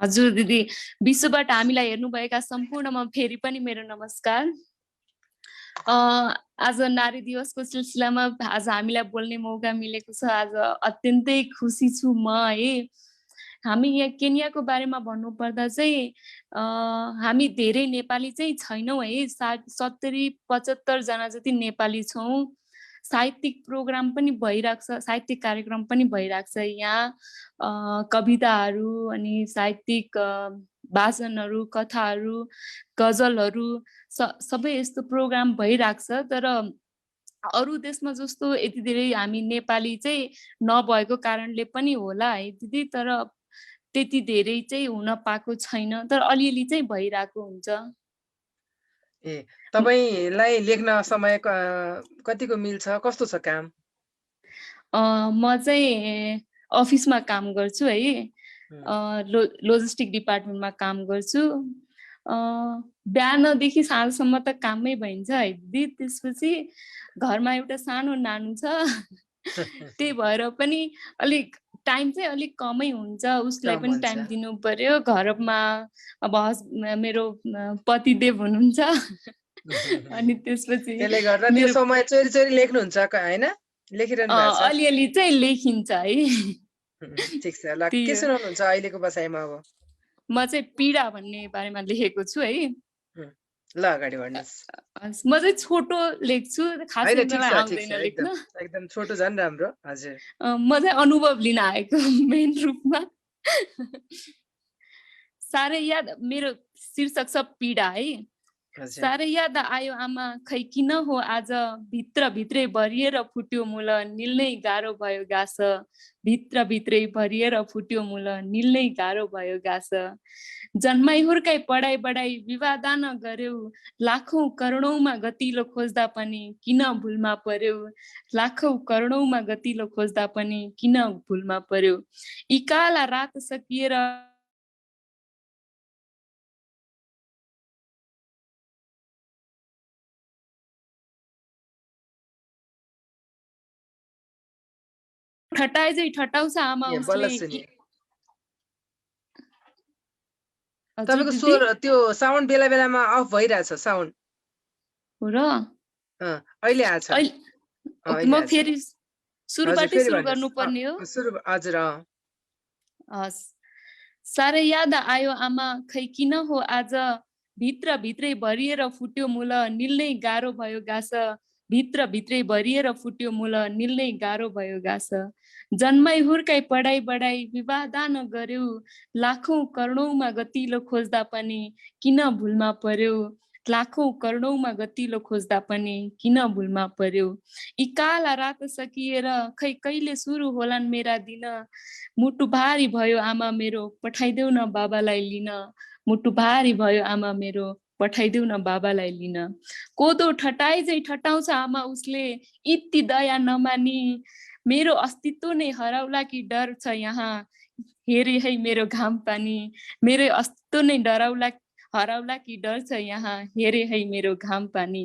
हजुर दिदी विश्वबाट हामीलाई हेर्नुभएका सम्पूर्णमा फेरि पनि मेरो नमस्कार आज नारी दिवसको सिलसिलामा आज हामीलाई बोल्ने मौका मिलेको छ। आज अत्यन्तै खुसी छु म है। हामी यहाँ केन्याको बारेमा भन्नुपर्दा चाहिँ हामी धेरै नेपाली चाहिँ छैनौँ है। 70-75 जना जति नेपाली छौँ। साहित्यिक प्रोग्राम पनि भइरहेको छ, साहित्यिक कार्यक्रम पनि भइरहेको छ यहाँ। कविताहरू अनि साहित्यिक भाषणहरू, कथाहरू, गजलहरू सबै यस्तो प्रोग्राम भइरहेको छ। तर अरू देशमा जस्तो यति धेरै हामी नेपाली चाहिँ नभएको कारणले पनि होला है दिदी, तर त्यति धेरै चाहिँ हुन पाएको छैन, तर अलिअलि चाहिँ भइरहेको हुन्छ। ए तपाईलाई लेख्न समय कतिको मिल्छ, कस्तो छ काम? म चाहिँ अफिसमा काम गर्छु है। लोजिस्टिक डिपार्टमेन्टमा काम गर्छु। बिहानदेखि साँझसम्म त कामै भइन्छ है दिदी। त्यसपछि घरमा एउटा सानो नानु छ, त्यही भएर पनि अलिक टाइम चाहिँ अलिक कमै हुन्छ। उसलाई पनि टाइम दिनु पर्यो। घरमा अब मेरो पतिदेव हुनुहुन्छ अनि त्यसपछि त्यसले गर्दा त्यो समय चोरी चोरी लेख्नुहुन्छ हैन? लेखिरहनु भएको छ? अलिअलि चाहिँ लेखिन्छ है। ठिक छ। ल के सुनाउनुहुन्छ अहिलेको बसाइमा? अब म चाहिँ पीडा भन्ने बारेमा लेखेको छु है। ल अगाडि बढ्नुहोस्। म चाहिँ छोटो लेख्छु, खासै मलाई आउँदैन लेख्न। एकदम छोटो झन् राम्रो। हजुर। म चाहिँ अनुभव लिन आएको मेन रूपमा। साह्रै याद, मेरो शीर्षक छ पीडा है। साह्रै याद आयो आमा, खै किन हो आज भित्र भित्रै भरिएर फुट्यो मूल, निल्नै गाह्रो भयो घाँस। भित्र भित्रै भरिएर फुट्यो मूल, निल्नै गाह्रो भयो घाँस। जन्माइ हुर्काइ पढाइ बढाइ विवादान गर्यौ, लाखौं करोडौंमा गतिलो खोज्दा पनि किन भुलमा पर्यो। लाखौं करोडौंमा गतिलो खोज्दा पनि किन भुलमा पर्यो। यी काला रात सकिएर ठटाइ चाहिँ ठटाउँछ आमा उसले। तपाईको स्वर त्यो साउन्ड बेला बेलामा अफ भइरहेछ साउन्ड। हो र? अहिले आछ। म फेरि सुरुबाटै सुरु गर्नुपर्ने हो? हजुर। साह्रै याद आयो आमा, खै किन हो आज भित्र भित्रै भरिएर फुट्यो मूल, निल्नै गाह्रो भयो घाँस। भित्र भित्रै भरिएर फुट्यो मूल, निल्नै गाह्रो भयो घाँस। जन्माइ हुर्काइ पढाइ बढाइ विवादान गर्यौ, लाखौं करोडौंमा गतिलो खोज्दा पनि किन भुलमा पर्यो। लाखौं करोडौंमा गतिलो खोज्दा पनि किन भुलमा पर्यो। यी काला रात सकिएर खै कहिले सुरु होलान् मेरा दिन। मुटु भारी भयो आमा मेरो, पठाइदेऊ न बाबालाई लिन। मुटु भारी भयो आमा मेरो, पठाइदेऊ न बाबालाई लिन। कोदो ठटाइ चाहिँ ठटाउँछ आमा उसले, यति दया नमानी। मेरो अस्तित्व नै हराउला कि डर छ यहाँ, हेरे है मेरो घाम पानी। मेरो अस्तित्व नै हराउला कि डर छ यहाँ, हेरे है मेरो घाम पानी।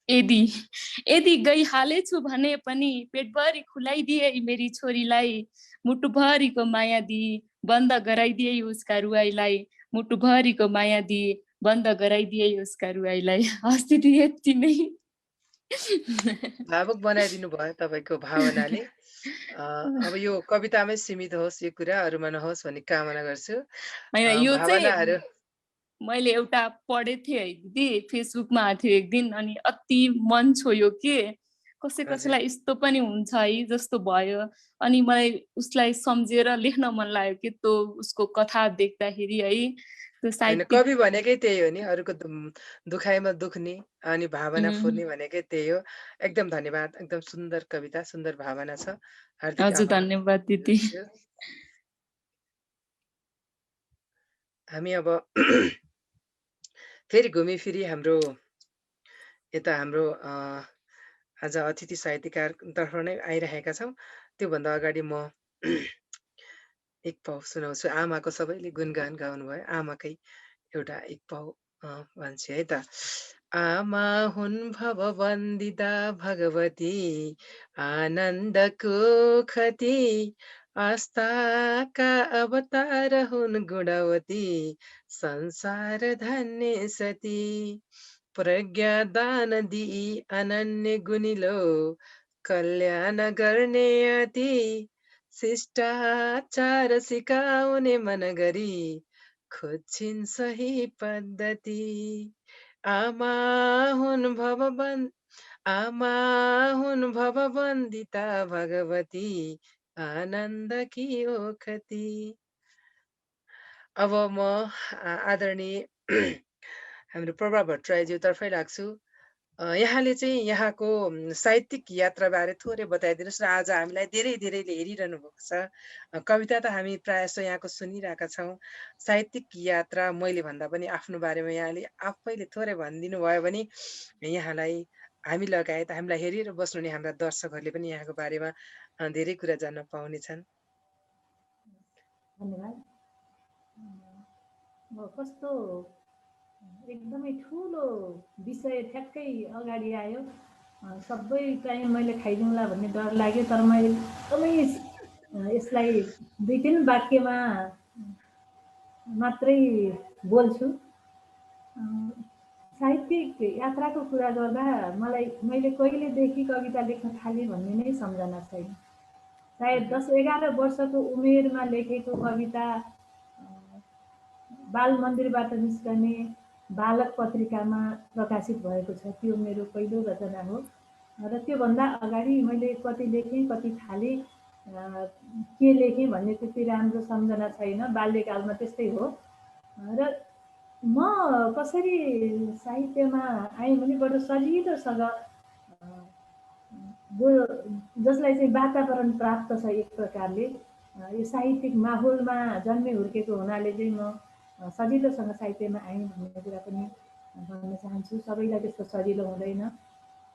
यदि गइहालेछु भने पनि पेटभरि खुलाइदिए मेरी छोरीलाई। मुटुभरिको माया दिए बन्द गराइदिए उसका रुवाईलाई। मुटुभरिको माया दिए बन्द गराइदिए उसका रुवाईलाई। हस्ती यति नै। भावुक बनाइदिनु भयो तपाईको भावनाले। अब यो कवितामै सीमित होस् यो कुरा, अरूमा नहोस् भन्ने कामना गर्छु। यो चाहिँ मैले एउटा पढेको थिएँ है दिदी, फेसबुकमा थियो एक दिन, अनि अति मन छोयो के कसैलाई यस्तो पनि हुन्छ है जस्तो भयो। अनि मलाई उसलाई सम्झेर लेख्न मन लाग्यो कि त्यो उसको कथा देख्दाखेरि है। कवि भनेकै त्यही हो नि, अरूको दुखाइमा दुख्ने अनि भावना फुर्ने भनेकै त्यही हो। एकदम धन्यवाद। एकदम सुन्दर कविता, सुन्दर भावना छ। हार्दिक धन्यवाद दिदी। हामी अब फेरि घुमी फिरी हाम्रो यता हाम्रो आज अतिथि साहित्यकार तर्फ नै आइरहेका छौँ। त्योभन्दा अगाडि म एक पाउ सुनाउँछु। आमाको सबैले गुणगान गाउनु भयो, आमाकै एउटा एक पाउ भन्छ है त। आमा हुन् भववन्दिता भगवती, आनन्दको खती, आस्थाका अवतार हुन् गुणवती, संसार धन्य सती। प्रज्ञा दान दिई अनन्य गुनिलो कल्याण गर्ने अति शिष्टाचार सिकाउने मन गरी खोज्छिन् सही पद्धति आमा हुन् भवबन्दिता भगवती आनन्द की ओखती। अब म आदरणीय हाम्रो प्रभा भट्टराईज्यूतर्फै लाग्छु। यहाँले चाहिँ यहाँको साहित्यिक यात्राबारे थोरै बताइदिनुहोस् न। आज हामीलाई धेरैले हेरिरहनु भएको छ। कविता त हामी प्रायः जस्तो यहाँको सुनिरहेका छौँ। साहित्यिक यात्रा मैले भन्दा पनि आफ्नो बारेमा यहाँले आफैले थोरै भनिदिनु भयो भने यहाँलाई हामी लगायत हामीलाई हेरेर बस्नुहुने हाम्रा दर्शकहरूले पनि यहाँको बारेमा धेरै कुरा जान्न पाउनेछन्। धन्यवाद। कस्तो एकदमै ठुलो विषय ठ्याक्कै अगाडि आयो। सबै टाइम मैले खाइदिउँला भन्ने डर लाग्यो, तर म एकदमै यसलाई 2-3 वाक्यमा मात्रै बोल्छु। साहित्यिक यात्राको कुरा गर्दा मैले कहिलेदेखि कविता लेख्न थालेँ भन्ने नै सम्झना छैन। सायद 10-11 वर्षको उमेरमा लेखेको कविता बाल मन्दिरबाट निस्कने बालक पत्रिकामा प्रकाशित भएको छ। त्यो मेरो पहिलो रचना हो र त्योभन्दा अगाडि मैले कति लेखेँ, कति थालेँ, के लेखेँ भन्ने त्यति राम्रो सम्झना छैन। बाल्यकालमा त्यस्तै हो। र म कसरी साहित्यमा आएँ भने बडो सजिलोसँग जसलाई चाहिँ वातावरण प्राप्त छ एक प्रकारले, यो साहित्यिक माहौलमा जन्मे हुर्केको हुनाले चाहिँ म सजिलोसँग साहित्यमा आएँ भन्ने कुरा पनि भन्न चाहन्छु। सबैलाई त्यस्तो सजिलो हुँदैन।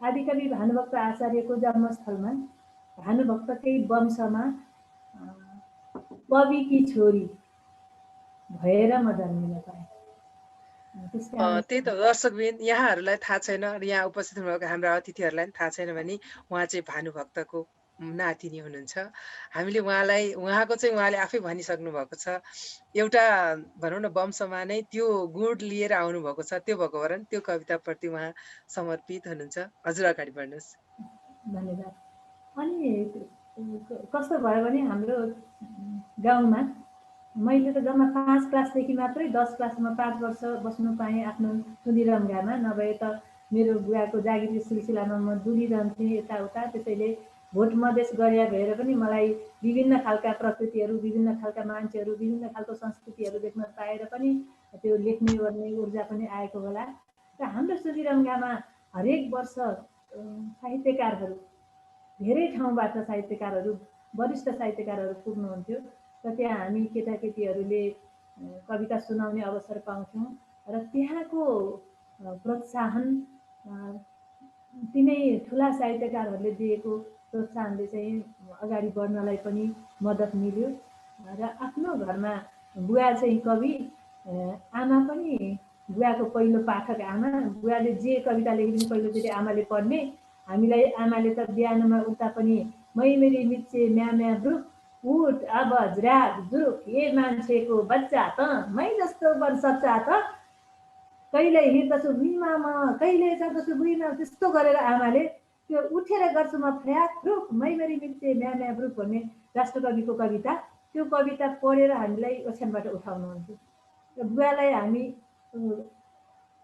आदिकवि भानुभक्त आचार्यको जन्मस्थलमा भानुभक्तकै वंशमा कविकी छोरी भएर म जन्मिन पाएँ। त्यही त दर्शकबिन यहाँहरूलाई थाहा छैन, यहाँ उपस्थित हुनुभएको हाम्रा अतिथिहरूलाई पनि थाहा छैन भने उहाँ चाहिँ भानुभक्तको नातिनी हुनुहुन्छ। हामीले उहाँको चाहिँ उहाँले आफै भनिसक्नु भएको छ। एउटा भनौँ न वंशमा नै त्यो गुण लिएर आउनुभएको छ। त्यो भएको कारण त्यो कविताप्रति उहाँ समर्पित हुनुहुन्छ। हजुर अगाडि बढ्नुहोस्। धन्यवाद। अनि कस्तो भयो भने हाम्रो गाउँमा मैले त जम्मा 5 क्लासदेखि मात्रै 10 क्लासमा 5 वर्ष बस्नु पाएँ आफ्नो सुनिरङ्गामा। नभए त मेरो बुवाको जागिरी सिलसिलामा म डुलिरहन्थेँ यताउता। त्यसैले भोट मधेस गरिया भएर पनि मलाई विभिन्न खालका प्रकृतिहरू, विभिन्न खालका मान्छेहरू, विभिन्न खालको संस्कृतिहरू देख्न पाएर पनि त्यो लेख्ने गर्ने ऊर्जा पनि आएको होला। र हाम्रो सुनिरङ्गामा हरेक वर्ष साहित्यकारहरू, धेरै ठाउँबाट साहित्यकारहरू, वरिष्ठ साहित्यकारहरू पुग्नुहुन्थ्यो र त्यहाँ हामी केटाकेटीहरूले कविता सुनाउने अवसर पाउँथ्यौँ। र त्यहाँको प्रोत्साहन, तिनै ठुला साहित्यकारहरूले दिएको प्रोत्साहनले चाहिँ अगाडि बढ्नलाई पनि मद्दत मिल्यो। र आफ्नो घरमा बुवा चाहिँ कवि, आमा पनि बुवाको पहिलो पाठक आमा। बुवाले जे कविता लेखिदिने पहिलोचोटि आमाले पढ्ने। हामीलाई आमाले त बिहानमा उता पनि मै मेरी मिच्चे म्या म्या ब्रुक उठ अब ज्राग जुरुक ए मान्छेको बच्चा त मै जस्तो बर्सच्चा त कहिले हिँड्दछु भुइँमा म कहिले चढ्दछु भुइँमा, त्यस्तो गरेर आमाले त्यो उठेर गर्छु म फ्र्याक फ्रुक मै मेरी मिच्चे म्या म्या ब्रुक भन्ने राष्ट्रकविको कविता, त्यो कविता पढेर हामीलाई ओछ्यानबाट उठाउनुहुन्थ्यो। र बुवालाई हामी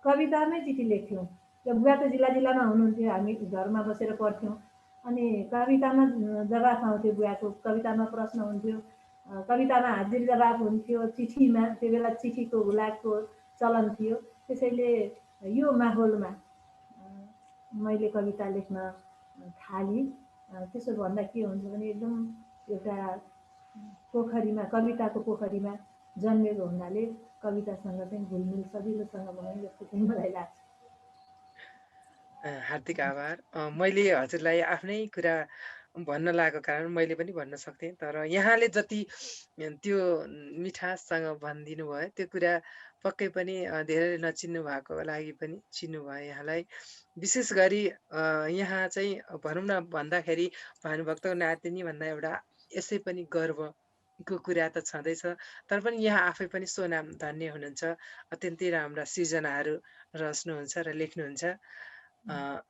कवितामै चिठी लेख्थ्यौँ। र बुवा त जिल्लामा हुनुहुन्थ्यो, हामी घरमा बसेर पढ्थ्यौँ। अनि कवितामा जवाफ आउँथ्यो बुवाको, कवितामा प्रश्न हुन्थ्यो, कवितामा हाजिर जवाफ हुन्थ्यो, चिठीमा त्यो बेला चिठीको हुलाकको चलन थियो। त्यसैले यो माहौलमा मैले कविता लेख्न थालेँ। त्यसो भन्दा के हुन्छ भने एकदम एउटा पोखरीमा, कविताको पोखरीमा जन्मेको हुनाले कवितासँग चाहिँ घुलमिल सजिलोसँग भयो जस्तो चाहिँ मलाई लाग्छ। हार्दिक आभार। मैले हजुरलाई आफ्नै कुरा भन्न लागेको कारण मैले पनि भन्न सक्थेँ, तर यहाँले जति त्यो मिठाससँग भनिदिनु भयो त्यो कुरा पक्कै पनि धेरैले नचिन्नु भएको लागि पनि चिन्नु भयो यहाँलाई। विशेष गरी यहाँ चाहिँ भनौँ न भन्दाखेरि भानुभक्तको नातिनी भन्दा एउटा यसै पनि गर्व को कुरा त छँदैछ, तर पनि यहाँ आफै पनि स्वनाम धन्य हुनुहुन्छ। अत्यन्तै राम्रा सृजनाहरू रच्नुहुन्छ र लेख्नुहुन्छ।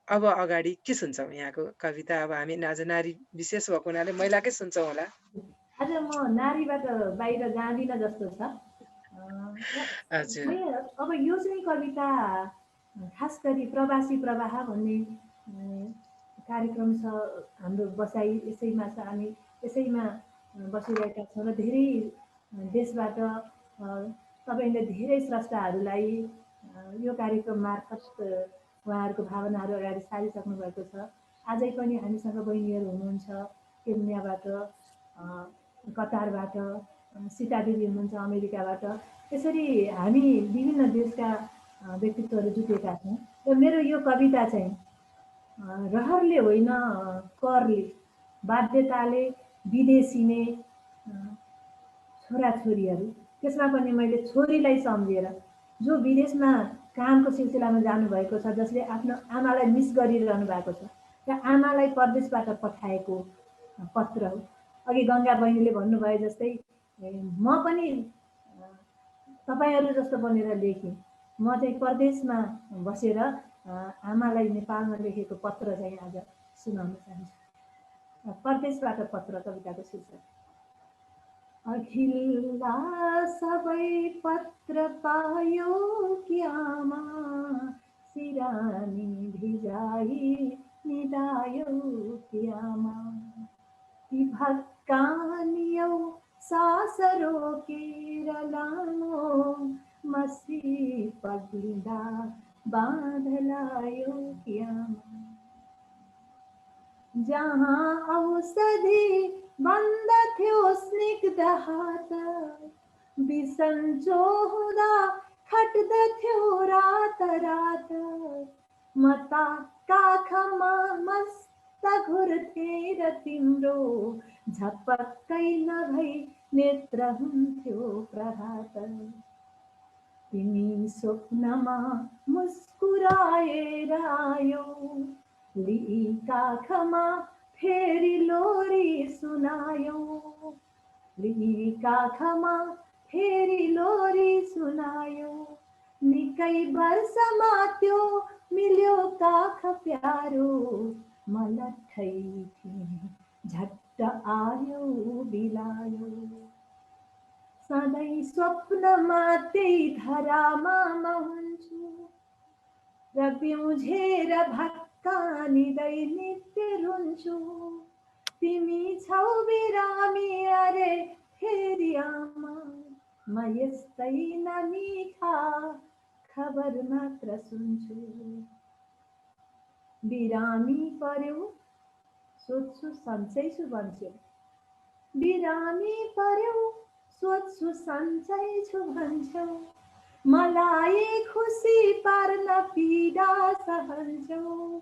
अब अगाडि के सुन्छौँ यहाँको कविता? अब हामी आज नारी विशेष भएको हुनाले महिलाकै सुन्छौँ होला। आज म नारीबाट बाहिर जाँदिनँ जस्तो छ। हजुर। अब यो चाहिँ कविता खास गरी प्रवासी प्रवाह भन्ने कार्यक्रम छ हाम्रो, बसाइ यसैमा छ, हामी यसैमा बसिरहेका छौँ र धेरै देशबाट तपाईँले धेरै स्रष्टाहरूलाई यो कार्यक्रम मार्फत उहाँहरूको भावनाहरू अगाडि सारिसक्नु भएको छ। आजै पनि हामीसँग बहिनीहरू हुनुहुन्छ केन्याबाट, कतारबाट, सीता देवी हुनुहुन्छ अमेरिकाबाट। यसरी हामी विभिन्न देशका व्यक्तित्वहरू जुटेका छौँ र मेरो यो कविता चाहिँ रहरले होइन करले, बाध्यताले विदेशिने छोराछोरीहरू, त्यसमा पनि मैले छोरीलाई सम्झेर, जो विदेशमा कामको सिलसिलामा जानुभएको छ, जसले आफ्नो आमालाई मिस गरिरहनु भएको छ र आमालाई परदेशबाट पठाएको पत्र हो। अघि गङ्गा बहिनीले भन्नुभयो जस्तै म पनि तपाईँहरू जस्तो बनेर लेखेँ। म चाहिँ परदेशमा बसेर आमालाई नेपालमा लेखेको पत्र चाहिँ आज सुनाउन चाहन्छु। परदेशबाट पत्र, कविताको शीर्षक। अखिल्ला सबै पत्र पायो कि आमा, सिरानी भिजाई निदायो कि आमा, ती भक्कानियौ सास रोकेर लामो, मसी पग्लिँदा बाँधलायो कि आमा, जहाँ औषधि बन्दथ्यो स्निग्ध हात, बिसन्चो हुँदा खट्दथ्यो रात रात, मता काखमा मस्त घुर्थे र तिम्रो झपक्कै नभई नेत्र हुन्थ्यो प्रभात, तिमी स्वप्नमा मुस्कुराएर आयो, लिई काखमा फेरि लोरी सुनायो, लिई काखमा फेरि लोरी सुनायो, निकै वर्षमा त्यो मिल्यो काख प्यारो, मलठै थिए झट्ट आयो बिलायो, सधैँ स्वप्नमा त्यही धरामा म हुन्छु र पिउझेर भक्कानिँदै नित्य रुन्छु, तिमी छौ बिरामी अरे फेरि आमा, म यस्तै नमिठा खबर मात्र सुन्छु, बिरामी पर्यो सोध्छु सन्चै छु भन्छौ, बिरामी पर्यो सोध्छु सन्चै छु भन्छौ, मलाई खुसी पार्न पीडा सहन्छौ,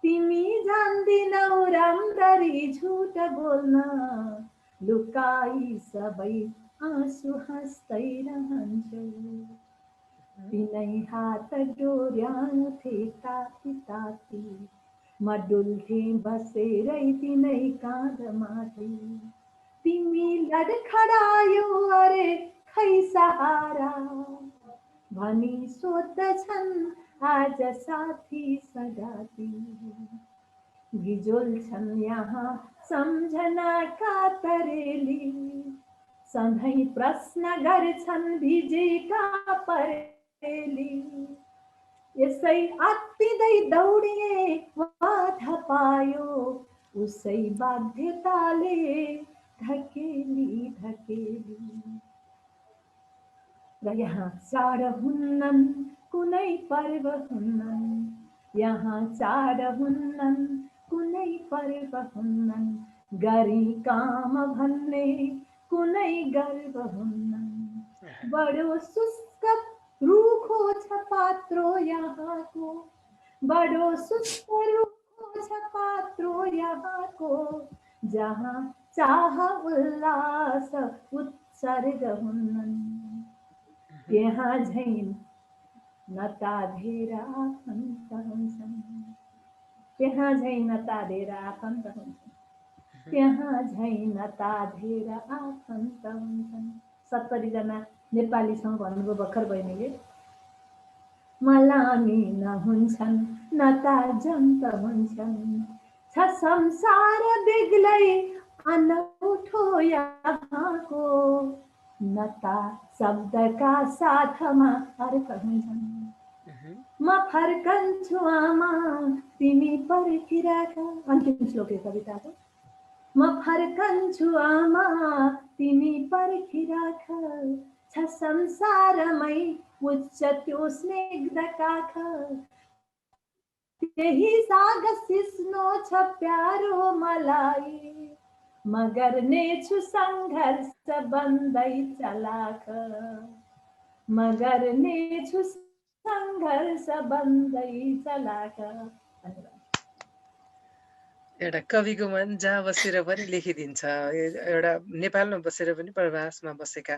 तिमी जान्दिनौ राम्ररी झुट बोल्न, लुकाई सबै आँसु हाँस्दै रहन्छौ, तिनै हात डोर्याउँथे ताती ताती, म डुल्थे बसेरै तिनै काँधमाथि, तिमी लडखडायो अरे खै सहारा, भनी सोध्दछन् आज साथी सगाती, भिजोल्छन् यहाँ सम्झनाका तरेली, सधैँ प्रश्न गर्छन् भिजेका परेली, यसै आत्तिँदै दौडिए बाधा पायो, उसै बाध्यताले धकेली धकेली, र यहाँ चाड हुन्नन् कुनै पर्व हुन्नन्, यहाँ चाड हुन्नन् कुनै पर्व हुन्नन्, गरी काम भन्ने कुनै गर्व हुन्नन्, बडो शुष्क रुखो छ पात्रो यहाँको, बडो शुष्क रुखो छ पात्रो यहाँको, जहाँ चाह उल्लास उत्सर्ग हुन्नन्, त्यहाँ झैन नताधेर आफन्त हुन्छन्, त्यहाँ झैन नताधेर आफन्त हुन्छन्, त्यहाँ झैँ नता धेर आफन्त हुन्छन्। 70 जना नेपालीसँग भन्नुभयो भर्खर बहिनीले। मलामी नहुन्छन् नता जन्त हुन्छन्, छ संसार बेग्लै अनौठो यहाँको, नता शब्दका साथमा अर्थ हुन्छन्। म फर्कन्छु आमा तिमी पर्खिराख। अन्तिम श्लोक यो कविताको। म फर्कन्छु आमा तिमी पर्खिराख, छ संसारमै उच्च त्यो स्निग्ध काख, त्यही साग सिस्नो छ प्यारो मलाई, म गर्नेछु सङ्घर्ष बन्दै चलाख, म गर्नेछु सङ्घर्ष बन्दै चलाख। धन्यवाद। एउटा कविको मन जहाँ बसेर पनि लेखिदिन्छ। एउटा नेपालमा बसेर पनि प्रवासमा बसेका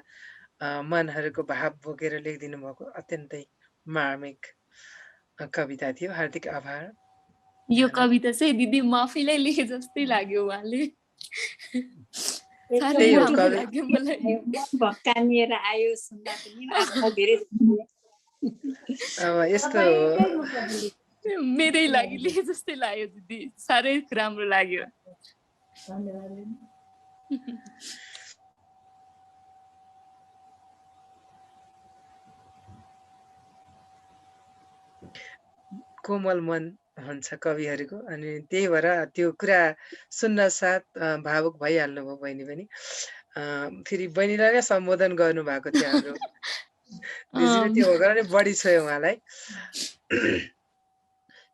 मनहरूको भाव बोकेर लेखिदिनु भएको अत्यन्तै मार्मिक कविता थियो। हार्दिक आभार। यो कविता चाहिँ दिदी म आफैलाई लेखे जस्तै लाग्यो उहाँले। साह्रै त्यही हो राम्रो कवि लाग्यो मलाई। भक्कानिएर आयो सुन्दा पनि आफूलाई धेरै अब यस्तो तपाईँकै मुखबाट मेरै लागि लेखे जस्तै लाग्यो दिदी, साह्रै राम्रो लाग्यो। धन्यवाद। कोमल मन हुन्छ कविहरूको, अनि त्यही भएर त्यो कुरा सुन्न साथ भावुक भइहाल्नु भयो बहिनी पनि। फेरि बहिनीलाई नै सम्बोधन गर्नु भएको थियो हाम्रो दिदीले, त्यो हो नि बढी छोयो उहाँलाई।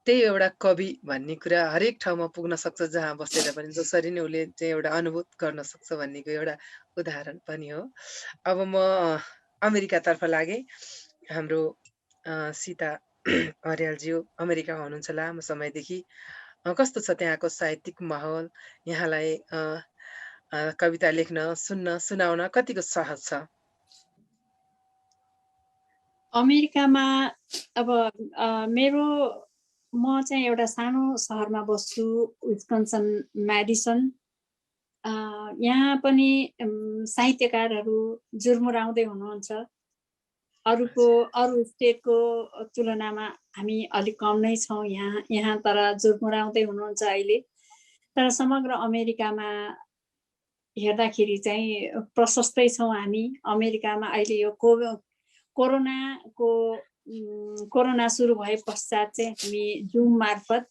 त्यही एउटा कवि भन्ने कुरा हरेक ठाउँमा पुग्न सक्छ, जहाँ बसेर पनि जसरी नै उसले चाहिँ एउटा अनुभूत गर्न सक्छ भन्नेको एउटा उदाहरण पनि हो। अब म अमेरिकातर्फ लागेँ। हाम्रो सीता अर्यालज्यू अमेरिकामा हुनुहुन्छ लामो समयदेखि। कस्तो छ त्यहाँको साहित्यिक माहौल? यहाँलाई कविता लेख्न, सुन्न, सुनाउन कतिको सहज छ? अमेरिकामा अब म चाहिँ एउटा सानो सहरमा बस्छु, विस्कन्सन म्याडिसन। यहाँ पनि साहित्यकारहरू जुर्मुराउँदै हुनुहुन्छ। अरू स्टेटको तुलनामा हामी अलिक कम नै छौँ यहाँ तर जुर्मुराउँदै हुनुहुन्छ अहिले। तर समग्र अमेरिकामा हेर्दाखेरि चाहिँ प्रशस्तै छौँ हामी। अमेरिकामा अहिले यो कोरोना सुरु भए पश्चात चाहिँ हामी जुम मार्फत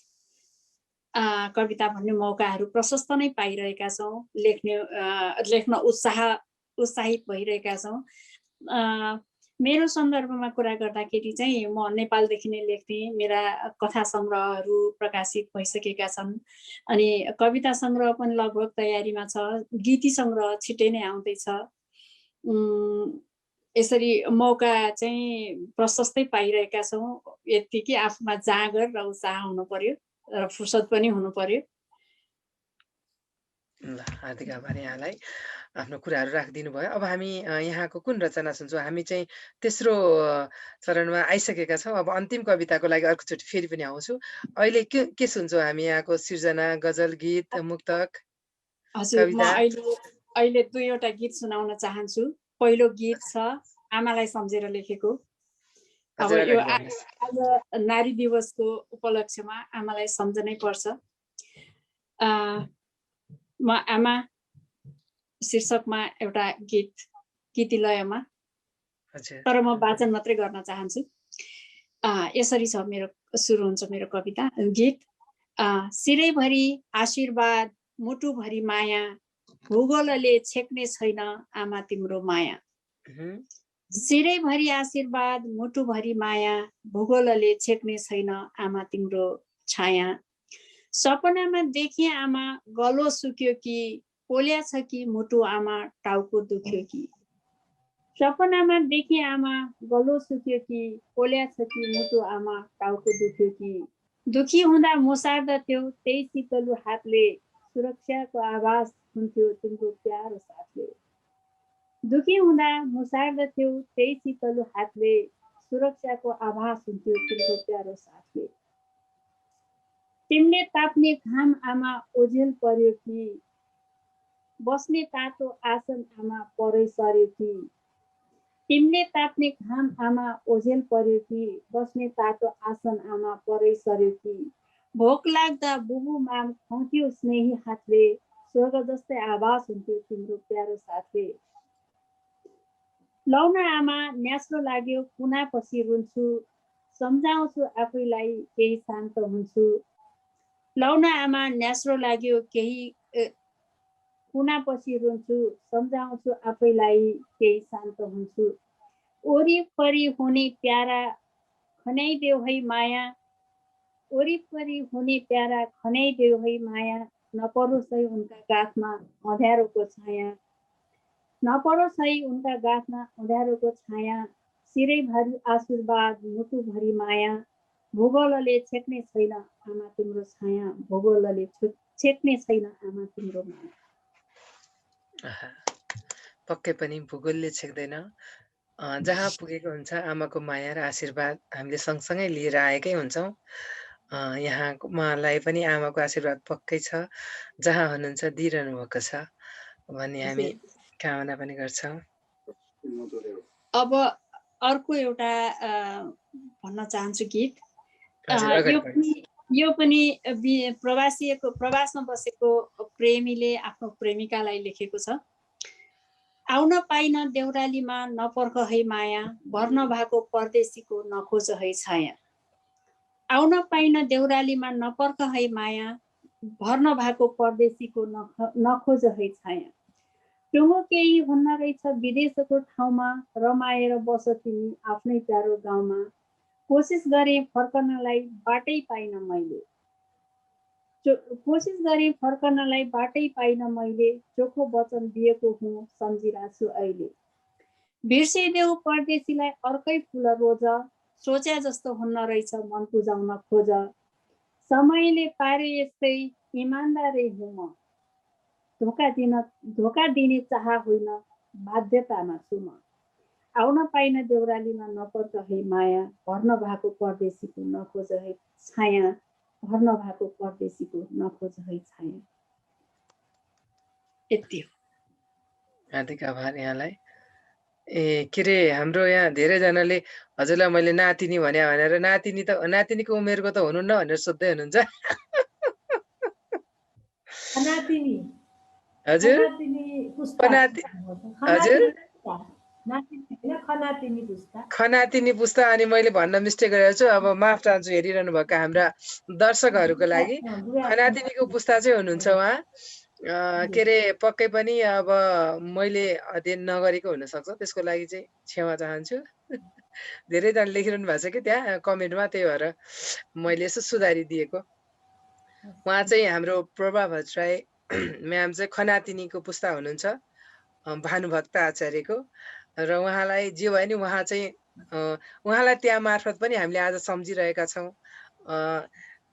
कविता भन्ने मौकाहरू प्रशस्त नै पाइरहेका छौँ। लेख्न उत्साहित भइरहेका छौँ। मेरो सन्दर्भमा कुरा गर्दाखेरि चाहिँ म नेपालदेखि नै लेख्थेँ। मेरा कथा सङ्ग्रहहरू प्रकाशित भइसकेका छन्, अनि कविता सङ्ग्रह पनि लगभग तयारीमा छ। गीति सङ्ग्रह छिट्टै नै आउँदैछ। यसरी मौका चाहिँ प्रशस्तै पाइरहेका छौँ। यतिकै आफूमा जाँगर र उत्साह हुनु पर्यो र फुर्सद पनि हुनु पर्यो। हार्दिक आभार यहाँलाई, आफ्नो कुराहरू राखिदिनु भयो। अब हामी यहाँको कुन रचना सुन्छौँ? हामी चाहिँ तेस्रो चरणमा आइसकेका छौँ। अब अन्तिम कविताको लागि अर्कोचोटि फेरि पनि आउँछु। अहिले के सुन्छौँ हामी? यहाँको सिर्जना, गजल, गीत, मुक्तक, हजुर, म अहिले दुईवटा गीत सुनाउन चाहन्छु। पहिलो गीत छ आमालाई सम्झेर लेखेको। अब यो आज नारी दिवसको उपलक्ष्यमा आमालाई सम्झनै पर्छ। म आमा शीर्षकमा एउटा गीति लयमा, तर म वाचन मात्रै गर्न चाहन्छु। यसरी छ सुरु हुन्छ मेरो कविता गीत। सिरैभरि आशीर्वाद, मुटुभरि माया, भूगोलले छेक्ने छैन आमा तिम्रो माया। सिरैभरि आशीर्वाद, मुटुभरि माया, भूगोलले छेक्ने छैन आमा तिम्रो छाया। सपनामा देखे आमा गलो सुक्यो कि, पोल्या छ कि मुटु आमा टाउको दुख्यो कि। सपनामा देखे आमा गलो सुक्यो कि, पोल्या छ कि मुटु आमा टाउको दुख्यो कि। दुखी हुँदा मुसार्दथ्यौ त्यही शीतलु हातले, सुरक्षाको आभास हुन्थ्यो तिम्रो प्यारो साथले। दुखी हुँदा मुसार्दथ्यौ त्यही शीतलु हातले, सुरक्षाको आभास हुन्थ्यो तिम्रो प्यारो साथले। तिमीले ताप्ने घाम आमा ओझेल पर्यो कि, बस्ने तातो आसन आमा परै सर्यो कि तिमीले ताप्ने घाम आमा ओझेल पर्यो कि बस्ने तातो आसन आमा परै सर्यो कि भोक लाग्दा बुबु माम खुवाउँथ्यो स्नेही हातले स्वर्ग जस्तै आवाज हुन्थ्यो तिम्रो प्यारो साथले लौन आमा न्यास्रो लाग्यो कुनापछि रुन्छु सम्झाउँछु आफैलाई केही शान्त हुन्छु लौन आमा न्यास्रो लाग्यो केही कुनापछि रुन्छु सम्झाउँछु आफैलाई केही शान्त हुन्छु वरिपरि हुने प्यारा खन्याइदेऊ है माया वरिपरि हुने प्यारा खन्याइदेऊ है माया नपरोस् है उनका गाथमा अँध्यारोको छाया नपरोस् है उनका गाथमा अँध्यारोको छाया सिरैभरि आशीर्वाद मुटुभरि माया भूगोलले छेक्ने छैन आमा तिम्रो छाया भूगोलले छेक्ने छैन आमा तिम्रो माया पक्कै पनि भूगोलले छेक्दैन जहाँ पुगेको हुन्छ आमाको माया र आशीर्वाद हामीले सँगसँगै लिएर आएकै हुन्छौँ यहाँलाई पनि आमाको आशीर्वाद पक्कै छ जहाँ हुनुहुन्छ दिइरहनु भएको छ भन्ने हामी कामना पनि गर्छौँ अब अर्को एउटा भन्न चाहन्छु गीत यो पनि प्रवासमा बसेको प्रेमीले आफ्नो प्रेमिकालाई लेखेको छ आउन पाइन देउरालीमा नपर्ख है माया भर्न भएको परदेशीको नखोज है छाया आउन पाइन देउरालीमा नपर्ख है माया भर्न भएको परदेशीको नखोज है छाया टुङ्गो केही हुन्न रहेछ विदेशको ठाउँमा रमाएर बस तिमी आफ्नै प्यारो गाउँमा कोसिस गरे फर्कनलाई बाटै पाइन मैले चोखो वचन दिएको हुँ सम्झिरहेछु अहिले बिर्सिदेऊ परदेशीलाई अर्कै फुल रोज सोच्या जस्तो हुन्न रहेछ मन बुझाउन खोज समयले पारे यस्तै इमान्दारै हुँ म धोका दिने चाह होइन बाध्यतामा छु म आउन पाइन देउरालीमा नपर्ख है माया भर्न भएको परदेशीको नखोज है छाया भर्न भएको परदेशीको नखोज है छाया यति हो हार्दिक आभार यहाँलाई के रे हाम्रो यहाँ धेरैजनाले हजुरलाई मैले नातिनी भनेर नातिनीको उमेरको त हुनुहुन्न भनेर सोध्दै हुनुहुन्छ हजुर खनातिनी पुस्ता अनि मैले भन्न मिस्टेक गरेको छु अब माफ चाहन्छु हेरिरहनु भएका हाम्रा दर्शकहरूको लागि खनातिनीको पुस्ता चाहिँ हुनुहुन्छ उहाँ के अरे पक्कै पनि अब मैले अध्ययन नगरेको हुनसक्छ त्यसको लागि चाहिँ क्षमा चाहन्छु धेरैजना लेखिरहनु भएको छ कि त्यहाँ कमेन्टमा त्यही भएर मैले यसो सुधारिदिएको उहाँ चाहिँ हाम्रो प्रभा भट्टराई म्याम चाहिँ खनातिनीको पुस्ता हुनुहुन्छ भानुभक्त आचार्यको र उहाँलाई जे भयो नि उहाँ चाहिँ उहाँलाई त्यहाँ मार्फत पनि हामीले आज सम्झिरहेका छौँ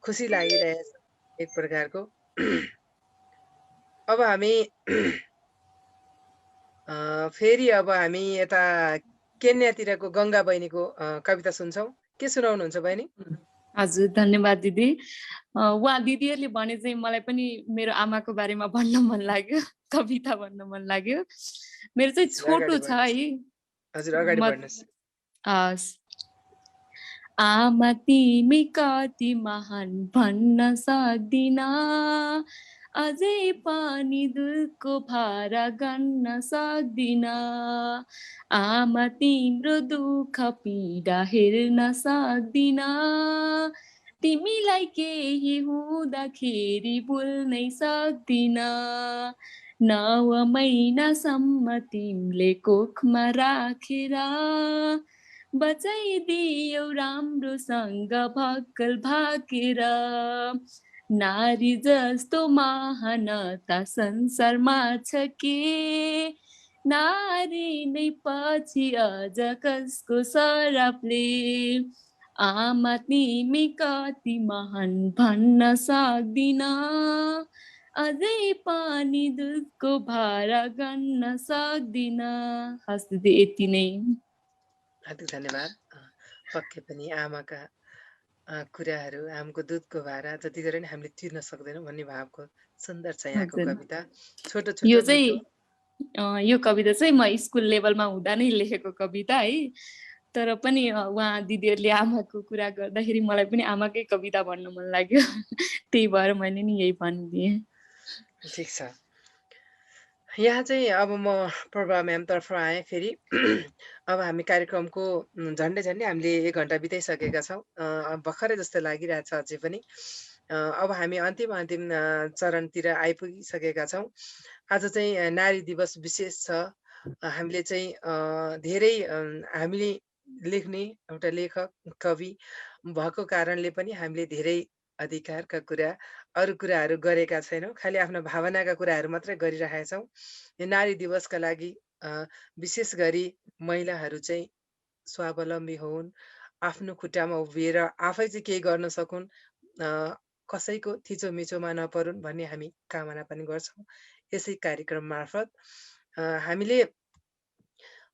खुसी लागिरहेछ एक प्रकारको अब हामी फेरि अब हामी यता केन्यातिरको गङ्गा बहिनीको कविता सुन्छौँ के सुनाउनुहुन्छ बहिनी हजुर धन्यवाद दिदी उहाँ दिदीहरूले भने चाहिँ मलाई पनि मेरो आमाको बारेमा भन्न मन लाग्यो कविता भन्न मन लाग्यो मेरो चाहिँ छोटो छ है हजुर अगाडि बढ्नुस् आमा तिमी कति महान भन्न सक्दिन अझै पनि दुःखको भारा गन्न सक्दिन आमा तिम्रो दुःख पीडा हेर्न सक्दिन तिमीलाई केही हुँदाखेरि बोल्नै सक्दिन 9 महिनासम्म तिमीले कोखमा राखेर बचाइदियौ राम्रोसँग भक्कल भाकेर नारी जस्तो महानता संसारमा छ के नारी नै पछि अझ कसको सरापले आमा तिमी कति महान भन्न सक्दिन अझै पनि दुधको भारा गन्न सक्दिन हस् दिदी यति नै हार्दिक धन्यवाद पक्कै पनि आमाका कुराहरू आमको दुधको भारा जति गरे पनि हामीले तिर्न सक्दैनौँ भन्ने भावको सुन्दर छ यहाँको हजुर। कविता। छोटो यो छोटो चाहिँ मिठो। यो कविता चाहिँ म स्कुल लेभलमा हुँदा नै लेखेको कविता है। तर पनि उहाँ दिदीहरूले आमाको कुरा गर्दाखेरि मलाई पनि आमाकै कविता भन्न मन लाग्यो। त्यही भएर मैले नि यही भनिदिएँ। ठिक छ। यहाँ चाहिँ अब म प्रभा म्यामतर्फ आएँ फेरि। अब हामी कार्यक्रमको झन्डै झन्डै हामीले 1 घन्टा बिताइसकेका छौँ। भर्खरै जस्तो लागिरहेछ अझै पनि। अब हामी अन्तिम चरणतिर आइपुगिसकेका छौँ। आज चाहिँ नारी दिवस विशेष छ। हामीले चाहिँ धेरै हामीले लेख्ने एउटा लेखक कवि भएको कारणले पनि हामीले धेरै अधिकारका कुरा अरू कुराहरू गरेका छैनौँ। खालि आफ्नो भावनाका कुराहरू मात्रै गरिरहेका छौँ। यो नारी दिवसका लागि विशेष गरी महिलाहरू चाहिँ स्वावलम्बी हुन्, आफ्नो खुट्टामा उभिएर आफै चाहिँ केही गर्न सकुन्, कसैको थिचोमिचोमा नपरुन् भन्ने हामी कामना पनि गर्छौँ। यसै कार्यक्रम मार्फत हामीले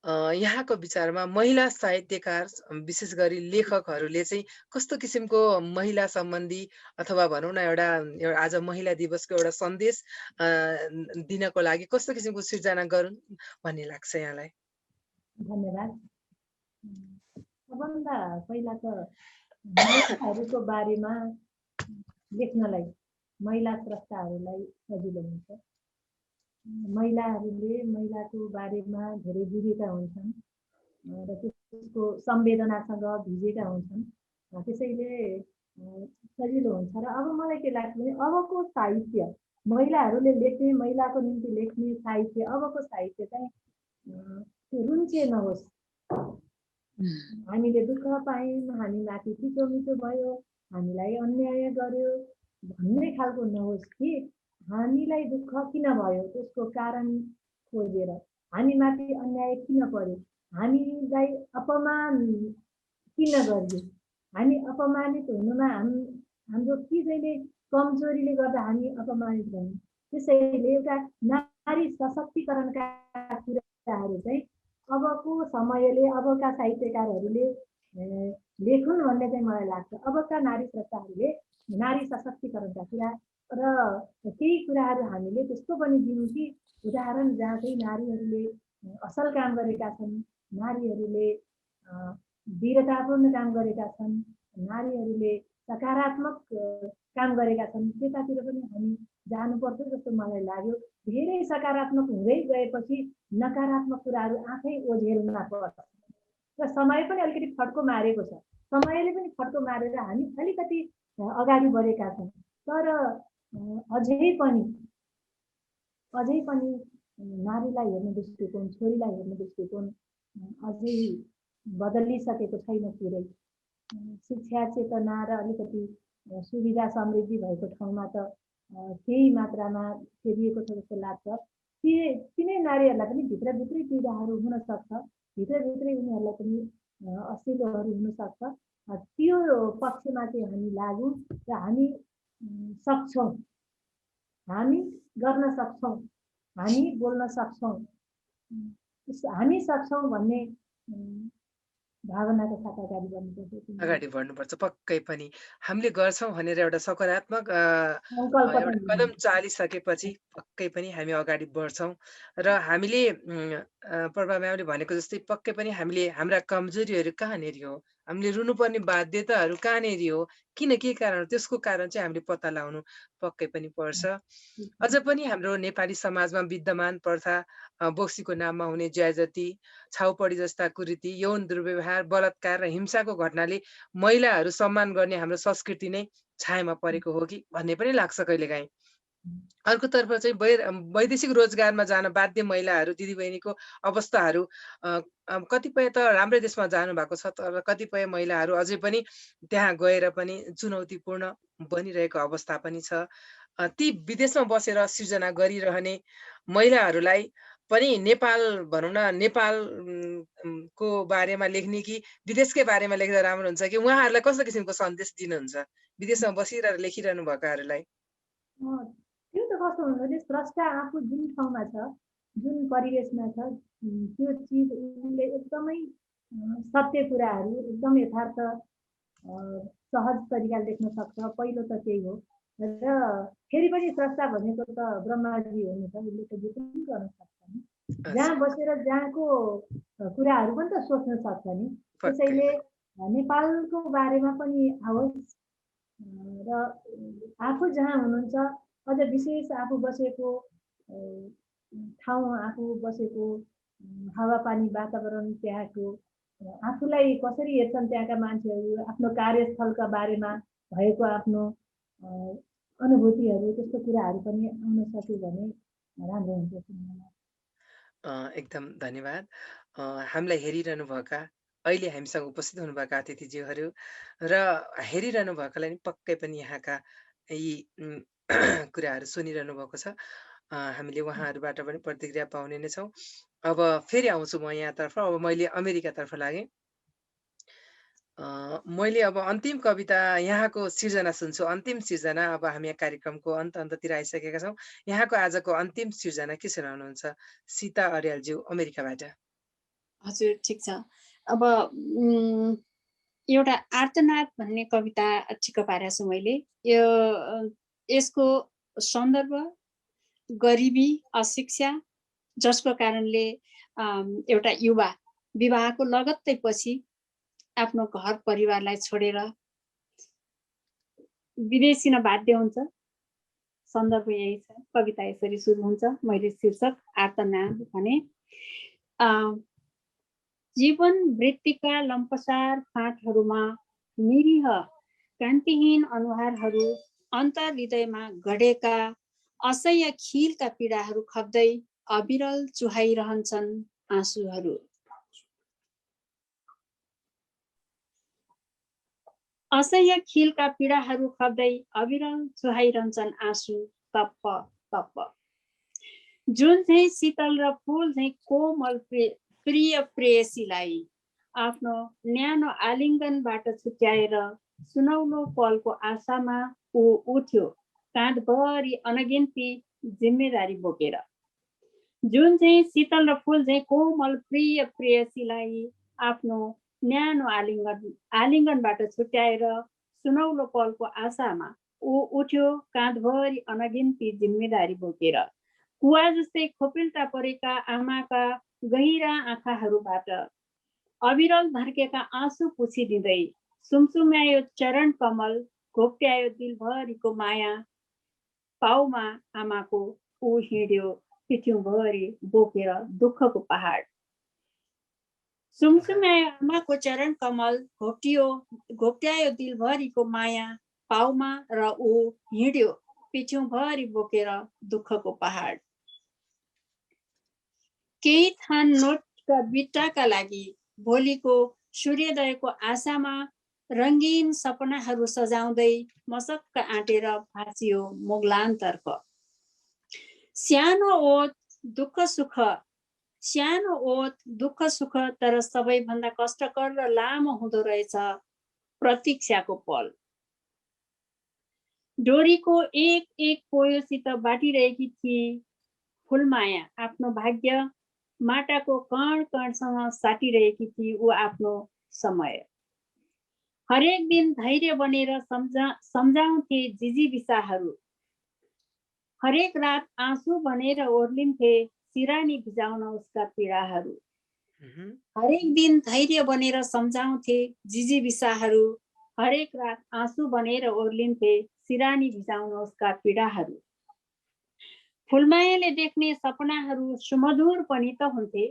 यहाँको विचारमा महिला साहित्यकार विशेष गरी लेखकहरूले चाहिँ कस्तो किसिमको महिला सम्बन्धी अथवा भनौँ न एउटा आज महिला दिवसको एउटा सन्देश दिनको लागि कस्तो किसिमको सिर्जना गरून् भन्ने लाग्छ यहाँलाई? धन्यवाद। सबभन्दा पहिला त महिलाहरूको बारेमा लेख्नलाई महिला स्रष्टाहरूलाई सजिलो हुन्छ। महिलाहरूले महिलाको बारेमा धेरै बुझेका हुन्छन् र त्यसको संवेदनासँग भिजेका हुन्छन्। त्यसैले सजिलो हुन्छ। र अब मलाई के लाग्छ भने अबको साहित्य महिलाहरूले लेख्ने, महिलाको निम्ति लेख्ने साहित्य, अबको साहित्य चाहिँ रुन्चे नहोस्। हामीले दुःख पायौँ, हामीमाथि थिचोमिचो भयो, हामीलाई अन्याय गर्यो भन्ने खालको नहोस् कि हामीलाई दुःख किन भयो त्यसको कारण खोजेर, हामीमाथि अन्याय किन पर्यो, हामीलाई अपमान किन गरियो, हामी अपमानित हुनुमा हाम्रो के चाहिँ कमजोरीले गर्दा हामी अपमानित भयौँ। त्यसैले एउटा नारी सशक्तिकरणका कुराहरू चाहिँ अबको समयले, अबका साहित्यकारहरूले लेखुन् भन्ने चाहिँ मलाई लाग्छ। अबका नारी स्रष्टाहरूले नारी सशक्तिकरणका कुरा र केही कुराहरू हामीले त्यस्तो पनि दिउँ कि उदाहरण जहाँ चाहिँ नारीहरूले असल काम गरेका छन्, नारीहरूले वीरतापूर्ण काम गरेका छन्, नारीहरूले सकारात्मक काम गरेका छन्, त्यतातिर पनि हामी जानुपर्छ जस्तो मलाई लाग्यो। धेरै सकारात्मक हुँदै गएपछि नकारात्मक कुराहरू आफै ओझेलमा पर्छ र समय पनि अलिकति फड्को मारेको छ। समयले पनि फड्को मारेर हामी अलिकति अगाडि बढेका छौँ। तर अझै पनि नारीलाई हेर्ने दृष्टिकोण, छोरीलाई हेर्ने दृष्टिकोण अझै बदलिसकेको छैन पुरै। शिक्षा चेतना र अलिकति सुविधा समृद्धि भएको ठाउँमा त केही मात्रामा फेरिएको छ जस्तो लाग्छ। तिनै नारीहरूलाई पनि भित्रभित्रै पीडाहरू हुनसक्छ, भित्रभित्रै उनीहरूलाई पनि असिलोहरू हुनसक्छ। त्यो पक्षमा चाहिँ हामी लागौँ र हामी सक्छौँ, हामी गर्न सक्छौँ, हामी बोल्न सक्छौँ, हामी सक्छौँ भन्ने भावनाको साथ अगाडि बढ्नुपर्छ। पक्कै पनि हामीले गर्छौँ भनेर एउटा सकारात्मक एउटा कदम चालिसकेपछि पक्कै पनि हामी अगाडि बढ्छौँ। र हामीले प्रभा म्यामले भनेको जस्तै पक्कै पनि हामीले हाम्रा कमजोरीहरू कहाँनिर हो, हामीले रुनुपर्ने बाध्यताहरू कहाँनिर हो, किन के कारण, त्यसको कारण चाहिँ हामीले पत्ता लगाउनु पक्कै पनि पर्छ। अझ पनि हाम्रो नेपाली समाजमा विद्यमान प्रथा, बोक्सीको नाममा हुने ज्याजती, छाउपडी जस्ता कुरीति, यौन दुर्व्यवहार, बलात्कार र हिंसाको घटनाले महिलाहरू सम्मान गर्ने हाम्रो संस्कृति नै छायामा परेको हो कि भन्ने पनि लाग्छ कहिलेकाहीँ। अर्कोतर्फ चाहिँ वैदेशिक रोजगारमा जान बाध्य महिलाहरू, दिदीबहिनीको अवस्थाहरू कतिपय त राम्रै देशमा जानुभएको छ, तर कतिपय महिलाहरू अझै पनि त्यहाँ गएर पनि चुनौतीपूर्ण बनिरहेको अवस्था पनि छ। ती विदेशमा बसेर सिर्जना गरिरहने महिलाहरूलाई पनि नेपाल भनौँ न, नेपाल को बारेमा लेख्ने कि विदेशकै बारेमा लेख्दा राम्रो हुन्छ कि उहाँहरूलाई कस्तो किसिमको सन्देश दिनुहुन्छ विदेशमा बसिरहेर लेखिरहनु भएकाहरूलाई? त्यो त कस्तो हुन्छ भने स्रष्टा आफू जुन ठाउँमा छ, जुन परिवेशमा छ, त्यो चिज उनले एकदमै सत्य कुराहरू, एकदम यथार्थ सहज तरिकाले देख्न सक्छ। पहिलो त त्यही हो। र फेरि पनि स्रष्टा भनेको त ब्रह्माजी हो नि त, उसले त जे पनि गर्न सक्छ नि, जहाँ बसेर जहाँको कुराहरू पनि त सोच्न सक्छ नि। त्यसैले नेपालको बारेमा पनि आओस् र आफू जहाँ हुनुहुन्छ अझ विशेष आफू बसेको ठाउँ, आफू बसेको हावापानी वातावरण, त्यहाँको आफूलाई कसरी हेर्छन् त्यहाँका मान्छेहरू, आफ्नो कार्यस्थलका बारेमा भएको आफ्नो अनुभूतिहरू, त्यस्तो कुराहरू पनि आउन सक्यो भने राम्रो हुन्छ सुन्नलाई। एकदम धन्यवाद। हामीलाई हेरिरहनुभएका अहिले हामीसँग उपस्थित हुनुभएका अतिथिज्यूहरू र हेरिरहनु भएकालाई नि पक्कै पनि यहाँका यी कुराहरू सुनिरहनु भएको छ। हामीले उहाँहरूबाट पनि प्रतिक्रिया पाउने नै छौँ। अब फेरि आउँछु म यहाँतर्फ। अब मैले अमेरिकातर्फ लागेँ। मैले अब अन्तिम कविता यहाँको सिर्जना सुन्छु। अन्तिम सिर्जना अब हामी कार्यक्रमको अन्ततिर आइसकेका छौँ। यहाँको आजको अन्तिम सिर्जना के सुनाउनुहुन्छ? सीता अर्यालज्यू अमेरिकाबाट। हजुर, ठिक छ। अब एउटा आर्तनाद भन्ने कविता ठिक्क पारेको छु मैले। यसको सन्दर्भ गरिबी, अशिक्षा, जसको कारणले एउटा युवा विवाहको लगत्तै पछि आफ्नो घर परिवारलाई छोडेर विदेशिन बाध्य हुन्छ। सन्दर्भ यही छ। कविता यसरी सुरु हुन्छ। मैले शीर्षक आर्तनाद भने। जीवन वृत्तिका लम्पसार फाँटहरूमा निरीह कान्तिहीन अनुहारहरू, अन्तर हृदयमा गढेका असह्य खिलका पीडाहरू खप्दै अविरल चुहाइरहन्छन् आँसुहरू। असह्य खिलका पीडाहरू खप्दै अविरल चुहाइरहन्छन् आँसु तप्प तप्प। जुन चाहिँ शीतल र फुल चाहिँ कोमल प्रिय प्रेयसीलाई आफ्नो न्यानो आलिङ्गनबाट छुट्याएर सुनौलो पलको आशामा ऊ उठ्यो काँधभरि अनगिन्ती जिम्मेदारी बोकेर। जुन चाहिँ शीतल र फुल चाहिँ कोमल प्रिय प्रेयसीलाई आफ्नो न्यानो आलिङ्गनबाट छुट्याएर सुनौलो पलको आशामा ऊ उठ्यो काँधभरि अनगिन्ती जिम्मेदारी बोकेर। कुवा जस्तै खोपिल्टा परेका आमाका गहिरा आँखाहरूबाट अविरल धर्केका आँसु पुछिदिँदै सुमसुम्यायो चरण कमल, घोप्ट्यायो दिलभरिको माया। पाउमा आमाको ऊ हिँड्यो पिठ्यौँभरि बोकेर दुःखको पहाड। सुमसुम्यायो आमाको चरण कमल, घोप्ट्यायो दिलभरिको माया। पाउमा र ऊ हिँड्यो पिठ्यौँभरि बोकेर दुःखको पहाड। केही थान नोटका बिट्टाका लागि भोलिको सूर्योदयको आशामा रङ्गीन सपनाहरू सजाउँदै मसक्क आँटेर भाँचियो मुगलानतर्फ। सानो ओत दुःख सुख तर सबैभन्दा कष्टकर र लामो हुँदो रहेछ प्रतीक्षाको पल। डोरीको एक एक पोयोसित बाटिरहेकी थिए फुलमाया आफ्नो भाग्य, माटाको कण कणसँग साटिरहेकी थिए ऊ आफ्नो समय। हरेक दिन धैर्य बनेर सम्झाउँथे जिजीविसाहरू, हरेक रात आँसु बनेर ओर्लिन्थे सिरानी भिजाउन उसका पीडाहरू। हरेक दिन धैर्य बनेर सम्झाउँथे जिजीविसाहरू, हरेक रात आँसु बनेर ओर्लिन्थे सिरानी भिजाउन उसका पीडाहरू। फुलमायाले देख्ने सपनाहरू सुमधुर पनि त हुन्थे।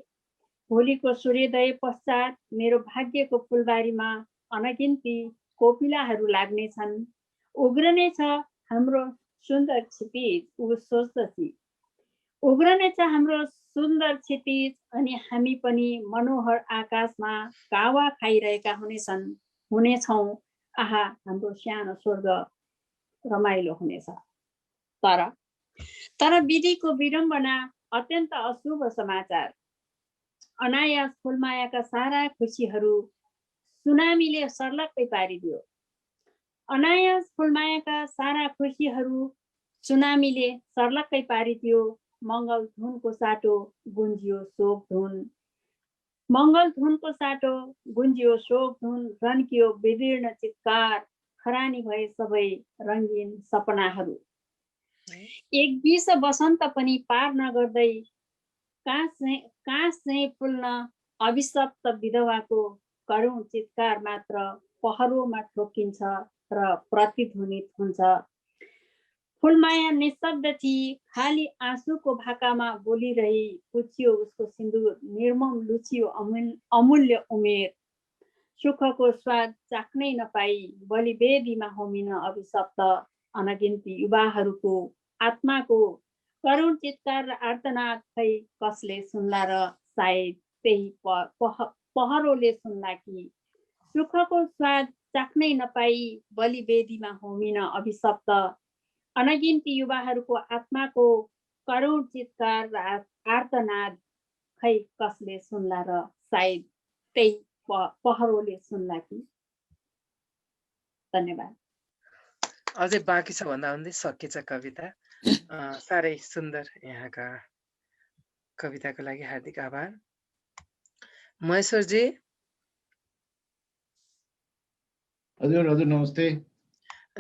भोलिको सूर्योदय पश्चात मेरो भाग्यको फुलबारीमा अनगिन्ती कोपिलाहरू लाग्नेछन्। उग्रने छ हाम्रो सुन्दर क्षितिज, ऊ सोच्दछी। उग्रने छ हाम्रो सुन्दर क्षितिज अनि हामी पनि मनोहर आकाशमा कावा खाइरहेका हुनेछौँ। आहा, हाम्रो सानो स्वर्ग रमाइलो हुनेछ। तर विधिको विडम्बना, अत्यन्त अशुभ समाचार। अनायास फुलमायाका सारा खुसीहरू सुनामीले सर्लक्कै पारिदियो। अनायास फुलमायाका सारा खुसीहरू सुनामीले सर्लक्कै पारिदियो। मङ्गल धुनको साटो गुन्जियो शोक धुन। मङ्गल धुनको साटो गुन्जियो शोक धुन। रन्कियो विदीर्ण चित्कार, खरानी भए सबै रङ्गीन सपनाहरू। एक विष वसन्त पनि पार नगर्दै काँस चाहिँ फुल्न अभिशप्त विधवाको करुण चित्कार मात्र पहरोमा ठोकिन्छ र प्रतिध्वनित हुन्छ। फुलमाया निशब्द थिई, खाली आँसुको भाकामा बोलिरही पुछियो उसको सिन्दुर, निर्मम लुचियो अमूल्य उमेर। सुखको स्वाद चाख्नै नपाई बलिवेदीमा होमिन अभिशप्त अनगिन्ती युवाहरूको आत्माको करुण चित्कार र आर्तनाद खै कसले सुन्ला र सायद त्यही पहरोले सुन्ला कि। सुखको स्वाद चाख्नै नपाई बलिवेदीमा होमिन अभिशप्त अनगिन्ती युवाहरूको आत्माको करुण चित्कार र आर्तनाद खै कसले सुन्ला र सायद त्यही पहरोले सुन्ला कि। धन्यवाद। अझै बाँकी छ भन्दा भन्दै सकिन्छ कविता। साह्रै सुन्दर यहाँका कविताको लागि हार्दिक आभार। महेश्वरजी। हजुर हजुर नमस्ते।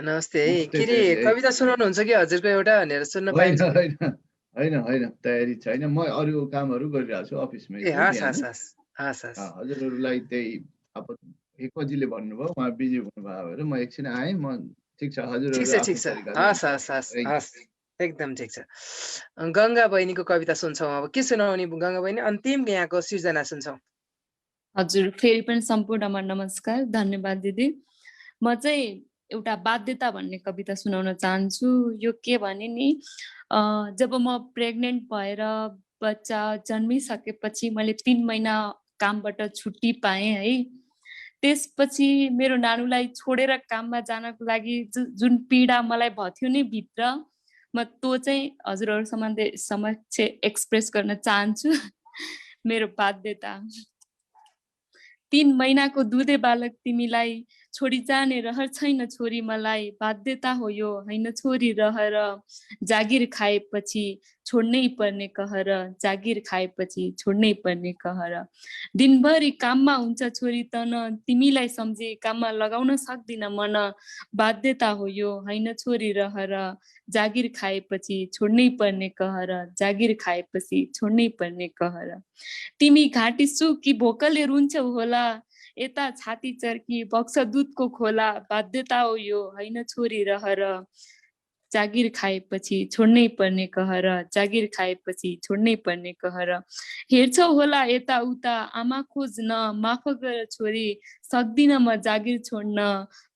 नमस्ते। के रे कविता सुनाउनुहुन्छ कि हजुरको एउटा भनेर सुन्न पाइन्छ? होइन तयारी छैन, म अरू कामहरू गरिरहेको छु अफिसमै। हजुरहरूलाई त्यही अब एक बजीले भन्नुभयो, उहाँ बिजी हुनुभयो भएर म एकछिन आएँ। म ठिक छ हजुरहरू एकदम ठिक छ। गङ्गा बहिनीको कविता सुन्छौँ। अब के सुनाउने गङ्गा बहिनी? अन्तिम यहाँको सृजना सुन्छौँ। हजुर फेरि पनि सम्पूर्णमा नमस्कार, धन्यवाद दिदी। म चाहिँ एउटा बाध्यता भन्ने कविता सुनाउन चाहन्छु। यो के भने नि, जब म प्रेग्नेन्ट भएर बच्चा जन्मिसकेपछि मैले 3 महिना कामबाट छुट्टी पाएँ है। त्यसपछि मेरो नानुलाई छोडेर काममा जानको लागि जुन पीडा मलाई भयो नि भित्र, म त्यो चाहिँ हजुरहरू समक्ष एक्सप्रेस गर्न चाहन्छु। मेरो बाध्यता। 3 महिनाको दुधे बालक तिमीलाई छोडी जाने रहर छैन छोरी मलाई। बाध्यता हो यो हैन छोरी रहर, जागिर खाएपछि छोड्नै पर्ने कहर। जागिर खाएपछि छोड्नै पर्ने कहर। दिनभरि काममा हुन्छ छोरी तन, तिमीलाई सम्झे काममा लगाउन सक्दिन मन। बाध्यता हो यो हैन छोरी रहर, जागिर खाएपछि छोड्नै पर्ने कहर। जागिर खाएपछि छोड्नै पर्ने कहर। तिमी घाँटी सुकी भोकले रुन्छौ होला, यता छाती चर्की बग्छ दुधको खोला। बाध्यता हो यो हैन छोरी रहर, जागिर खाएपछि छोड्नै पर्ने कहर। जागिर खाएपछि छोड्नै पर्ने कहर। हेर्छौ होला यता उता आमा खोज्न, माफ गर छोरी सक्दिन म जागिर छोड्न।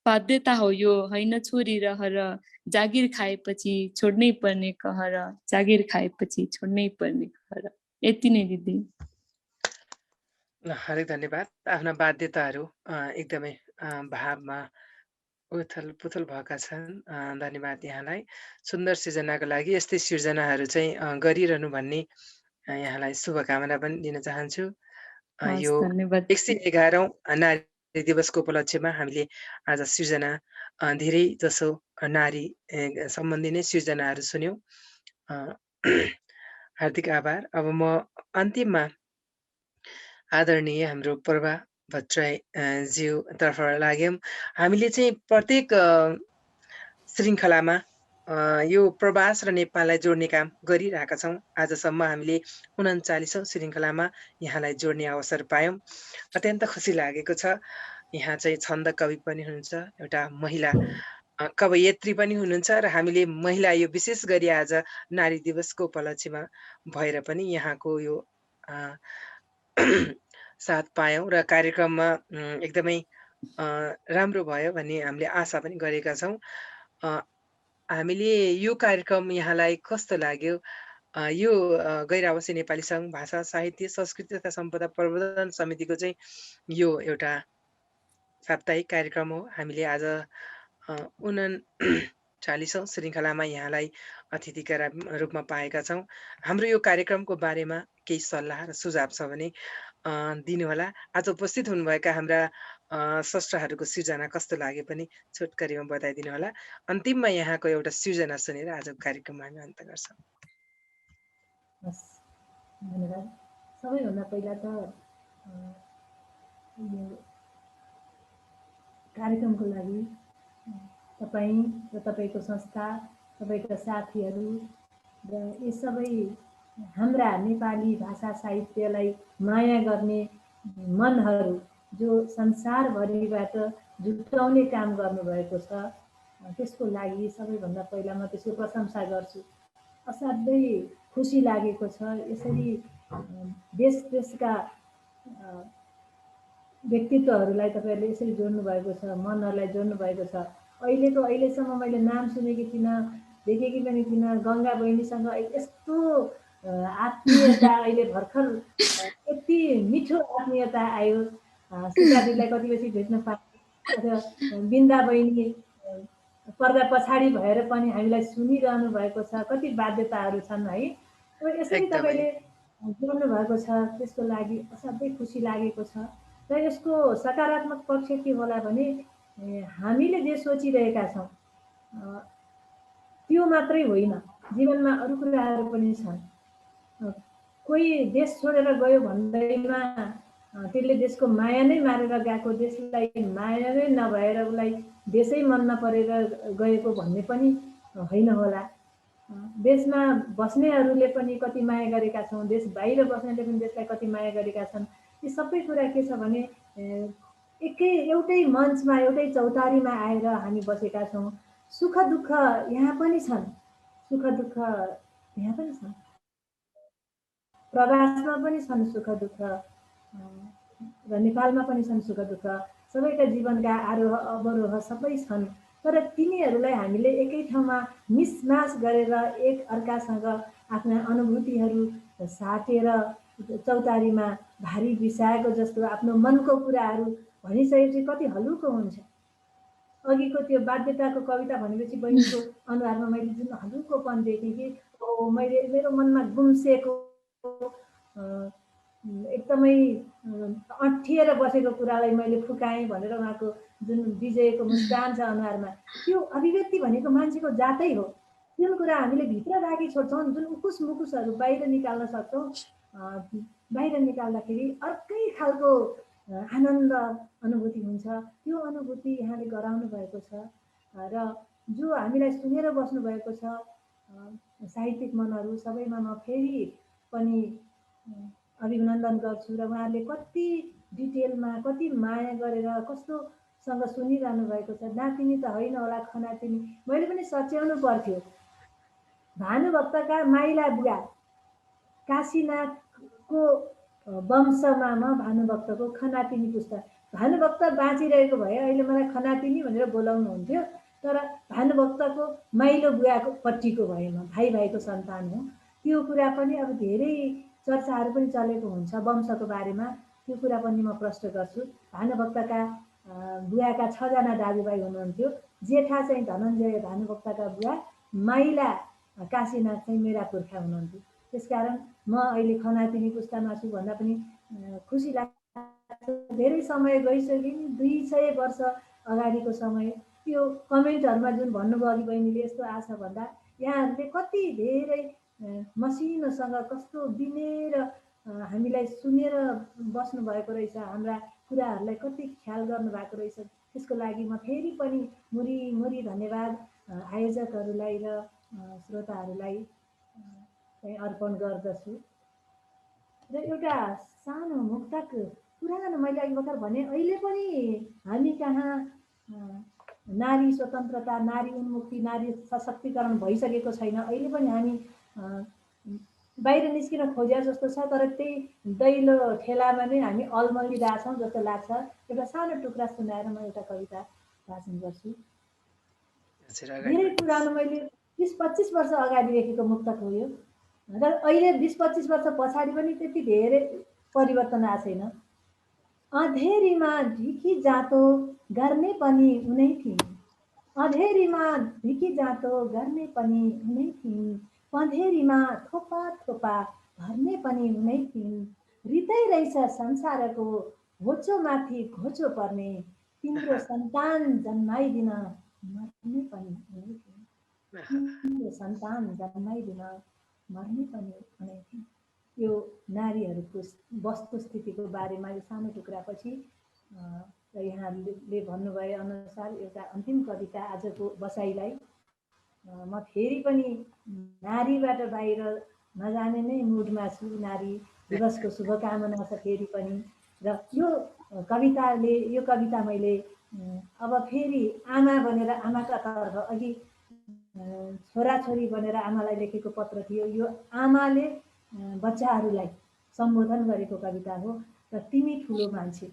बाध्यता हो यो हैन छोरी रहर, जागिर खाएपछि छोड्नै पर्ने कहर। जागिर खाएपछि छोड्नै पर्ने कहर। यति नै दिदी। हार्दिक धन्यवाद। आफ्ना बाध्यताहरू एकदमै भावमा उथल पुथल भएका छन्। धन्यवाद यहाँलाई सुन्दर सृजनाको लागि। यस्तै सृजनाहरू चाहिँ गरिरहनु भन्ने यहाँलाई शुभकामना पनि दिन चाहन्छु। यो 111औं नारी दिवसको उपलक्ष्यमा हामीले आज सृजना धेरै जसो नारी सम्बन्धी नै सृजनाहरू सुन्यौं। हार्दिक आभार। अब म अन्तिममा आदरणीय हाम्रो प्रभा भट्टराई ज्यू तर्फबाट लाग्यौं। हामीले चाहिँ प्रत्येक श्रृङ्खलामा यो प्रवास र नेपाललाई जोड्ने काम गरिरहेका छौँ। आजसम्म हामीले 39औं श्रृङ्खलामा यहाँलाई जोड्ने अवसर पायौँ। अत्यन्त खुसी लागेको छ। यहाँ चाहिँ छन्द कवि पनि हुनुहुन्छ, एउटा महिला कवयित्री पनि हुनुहुन्छ र हामीले महिला यो विशेष गरी आज नारी दिवसको उपलक्ष्यमा भएर पनि यहाँको यो साथ पायौँ र कार्यक्रममा एकदमै राम्रो भयो भन्ने हामीले आशा पनि गरेका छौँ। हामीले यो कार्यक्रम यहाँलाई कस्तो लाग्यो? यो गैर आवासीय नेपाली सङ्घ भाषा साहित्य संस्कृति तथा सम्पदा प्रवर्धन समितिको चाहिँ यो एउटा साप्ताहिक कार्यक्रम हो। हामीले आज 39औं श्रृङ्खलामा यहाँलाई अतिथिका रूपमा पाएका छौँ। हाम्रो यो कार्यक्रमको बारेमा केही सल्लाह र सुझाव छ भने दिनुहोला। आज उपस्थित हुनुभएका हाम्रा स्रष्टाहरूको सृजना कस्तो लाग्यो पनि छोटकरीमा बताइदिनु होला। अन्तिममा यहाँको एउटा सृजना सुनेर आजको कार्यक्रममा हामी अन्त गर्छौँ। धन्यवाद। सबैभन्दा पहिला त यो कार्यक्रमको लागि तपाईँ र तपाईँको संस्था, तपाईँका साथीहरू र यी सबै हाम्रा नेपाली भाषा साहित्यलाई माया गर्ने मनहरू जो संसारभरिबाट जुटाउने काम गर्नुभएको छ, त्यसको लागि सबैभन्दा पहिला म त्यसको प्रशंसा गर्छु। असाध्यै खुसी लागेको छ। यसरी देश देशका व्यक्तित्वहरूलाई तपाईँहरूले यसरी जोड्नु भएको छ, मनहरूलाई जोड्नु भएको छ। अहिलेसम्म मैले नाम सुनेकी थिइनँ, देखेकी पनि थिइनँ। गङ्गा बहिनीसँग यस्तो आत्मीयता अहिले भर्खर यति मिठो आत्मीयता आयो। सीताजीलाई कतिपछि भेट्न पाएँ, अथवा बिन्दा बहिनी पर्दा पछाडि भएर पनि हामीलाई सुनिरहनु भएको छ। कति बाध्यताहरू छन् है। यसरी तपाईँले जोड्नु भएको छ, त्यसको लागि असाध्यै खुसी लागेको छ। र यसको सकारात्मक पक्ष के होला भने हामीले जे सोचिरहेका छौँ त्यो मात्रै होइन, जीवनमा अरू कुराहरू पनि छन्। कोही देश छोडेर गयो भन्दैमा त्यसले देशको माया नै मारेर गएको, देशलाई माया नै नभएर उसलाई देशै मन नपरेर गएको भन्ने पनि होइन होला। देशमा बस्नेहरूले पनि कति माया गरेका छौँ, देश बाहिर बस्नेले पनि देशलाई कति माया गरेका छन्। यी सबै कुरा के छ भने एउटै मञ्चमा, एउटै चौतारीमा आएर हामी बसेका छौँ। सुख दुःख यहाँ पनि छन्, सुख दुःख यहाँ पनि छन्, प्रवासमा पनि छन् सुख दुःख, र नेपालमा पनि छन् सुख दुःख। सबैका जीवनका आरोह अवरोह सबै छन्। तर तिनीहरूलाई हामीले एकै ठाउँमा मिसमास गरेर एक अर्कासँग आफ्ना अनुभूतिहरू साटेर चौतारीमा भारी बिसाएको जस्तो आफ्नो मनको कुराहरू भनिसकेपछि कति हलुको हुन्छ। अघिको त्यो बाध्यताको कविता भनेपछि बहिनीको अनुहारमा मैले जुन हलुकोपन देखेँ कि मैले मेरो मनमा गुम्सेको एकदमै अँठिएर बसेको कुरालाई मैले फुकाएँ भनेर उहाँको जुन विजयको मुस्कान छ अनुहारमा, त्यो अभिव्यक्ति भनेको मान्छेको जातै हो। जुन कुरा हामीले भित्र राखी छोड्छौँ, जुन उकुस मुकुसहरू बाहिर निकाल्न सक्छौँ, बाहिर निकाल्दाखेरि अर्कै खालको आनन्द अनुभूति हुन्छ। त्यो अनुभूति यहाँले गराउनु भएको छ र जो हामीलाई सुनेर बस्नु भएको छ साहित्यिक मनहरू सबैमा म फेरि पनि अभिनन्दन गर्छु। र उहाँहरूले कति डिटेलमा, कति माया गरेर कस्तोसँग सुनिरहनु भएको छ। नातिनी त होइन होला, खनातिनी मैले पनि सच्याउनु पर्थ्यो। भानुभक्तका माइला बुवा काशीनाथको वंशमा म भानुभक्तको खनातिनी पुस्ता। भानुभक्त बाँचिरहेको भए अहिले मलाई खनातिनी भनेर बोलाउनुहुन्थ्यो, तर भानुभक्तको माइलो बुवाको पट्टिको भए म भाइ भाइको सन्तान हो। त्यो कुरा पनि अब धेरै चर्चाहरू पनि चलेको हुन्छ वंशको बारेमा, त्यो कुरा पनि म प्रश्न गर्छु। भानुभक्तका बुवाका 6 जना दाजुभाइ हुनुहुन्थ्यो। जेठा चाहिँ धनञ्जय भानुभक्तका बुवा, माइला काशीनाथ चाहिँ मेरा पुर्खा हुनुहुन्थ्यो। त्यसकारण म अहिले खनातिनी पुस्तामा छु भन्दा पनि खुसी लाग्छ। धेरै समय गइसक्यो, 200 वर्ष अगाडिको समय। त्यो कमेन्टहरूमा जुन भन्नुभयो अघि बहिनीले यस्तो आछ भन्दा, यहाँहरूले कति धेरै मसिनोसँग कस्तो बिनेर हामीलाई सुनेर बस्नु भएको रहेछ, हाम्रा कुराहरूलाई कति ख्याल गर्नु भएको रहेछ। त्यसको लागि म फेरि पनि मुरी धन्यवाद आयोजकहरूलाई र श्रोताहरूलाई चाहिँ अर्पण गर्दछु। र एउटा सानो मुक्तक पुरानो मैले अघि भर्खर भने, अहिले पनि हामी कहाँ नारी स्वतन्त्रता, नारी उन्मुक्ति, नारी सशक्तिकरण भइसकेको छैन। अहिले पनि हामी बाहिर निस्किन खोजे जस्तो छ, तर त्यही दैलो ठेलामा नै हामी अल्मलिरहेछौँ जस्तो लाग्छ। एउटा सानो टुक्रा सुनाएर म एउटा कविता वाचन गर्छु। धेरै पुरानो, मैले 20-25 वर्ष अगाडि लेखेको मुक्तक हो यो। र अहिले 20-25 वर्ष पछाडि पनि त्यति धेरै परिवर्तन आएको छैन। अँधेरीमा ढिकी जाँतो गर्ने पनि उनै थिइन्, अँधेरीमा ढिकी जाँतो गर्ने पनि उनै थिइन्, पँधेरीमा थोपा थोपा भर्ने पनि उनै थिइन्, रितै रहेछ संसारको होचोमाथि घोचो पर्ने, तिम्रो सन्तान जन्माइदिन मर्ने पनि उनै थिइन्, तिम्रो सन्तान जन्माइदिन मर्ने पनि उनै थिइन्। यो नारीहरूको वस्तुस्थितिको बारेमा यो सानो टुक्रापछि र यहाँहरूले भन्नुभए अनुसार एउटा अन्तिम कविता आजको बसाइलाई म फेरि पनि नारीबाट बाहिर नजाने नै मुडमा छु। नारी दिवसको शुभकामना छ फेरि पनि। र यो कविता मैले अब फेरि आमा बनेर आमाका तर्फ अघि छोराछोरी बनेर आमालाई लेखेको पत्र थियो। यो आमाले बच्चाहरूलाई सम्बोधन गरेको कविता हो। र तिमी ठुलो मान्छे,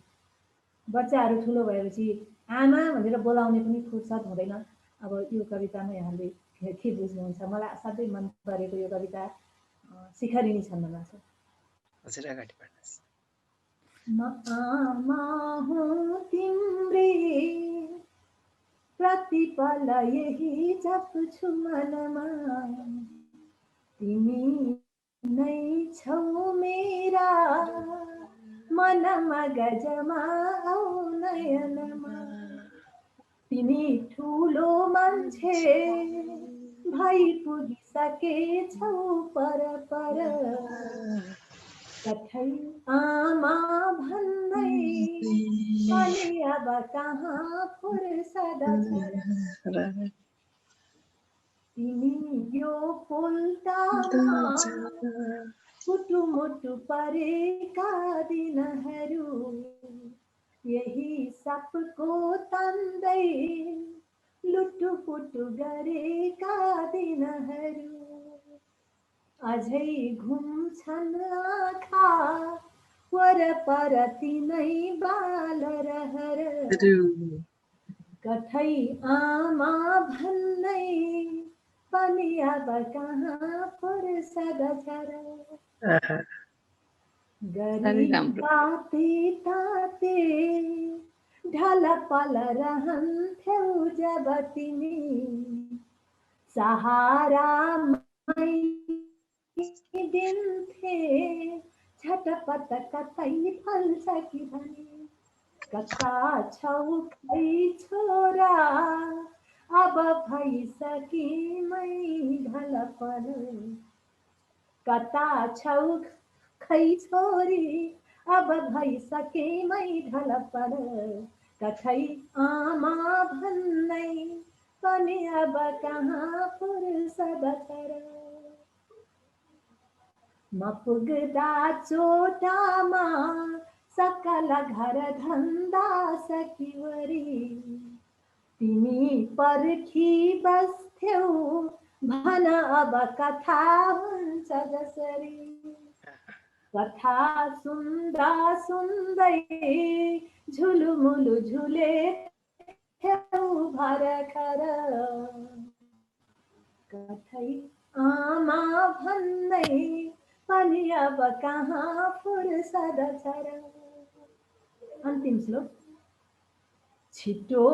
बच्चाहरू ठुलो भएपछि आमा भनेर बोलाउने पनि फुर्सद हुँदैन। अब यो कवितामा यहाँले के बुझ्नुहुन्छ? मलाई असाध्यै मन परेको यो कविता शिखरिणी छन्दमा छ। हजुर अगाडि बढ्नुहोस्। म आमा हुँ तिम्रै, प्रतिपल यही जप्छु मनमा, तिमी नै छौ मेरा मनमा गजमा औ नयनमा। तिमी ठुलो मान्छे भई पुगिसकेछौ पर पर, कठै आमा भन्दै पनि अब कहाँ फुर्सद छ। तिमी यो पोल्टामा मुटु परेका दिनहरू, यही सबको तान्दै लुटुपुटु गरेका दिनहरू, अझै घुम्छन् आँखा वरपर तिनै बाल रहर, कठै आमा भन्नै पनि अब कहाँ फुर्सद छ र। गरी ताते ताते ढलपल रहन्थ्यौ जब तिमी, सहारामै दिन्थे झटपट कतै फल्छ कि भनी। कता छौ खै छोरा अब भइसकी मै ढलपल, कता छौ खै छोरी अब भइसके मै ढलपल, कठै आमा भन्नै पनि अब कहाँ फुर्सद छ र। म पुग्दा चोटामा सकल घर धन्दा सकिवरी, तिमी पर्खी बस्थ्यौ भन अब कथा हुन्छ जसरी। कथा सुन्दा सुन्दै झुलुमुलु झुलेथ्यौ भरखर, कठै आमा भन्दै पनि अब कहाँ फुर्सद छ र। अन्तिम श्लोक। छिटो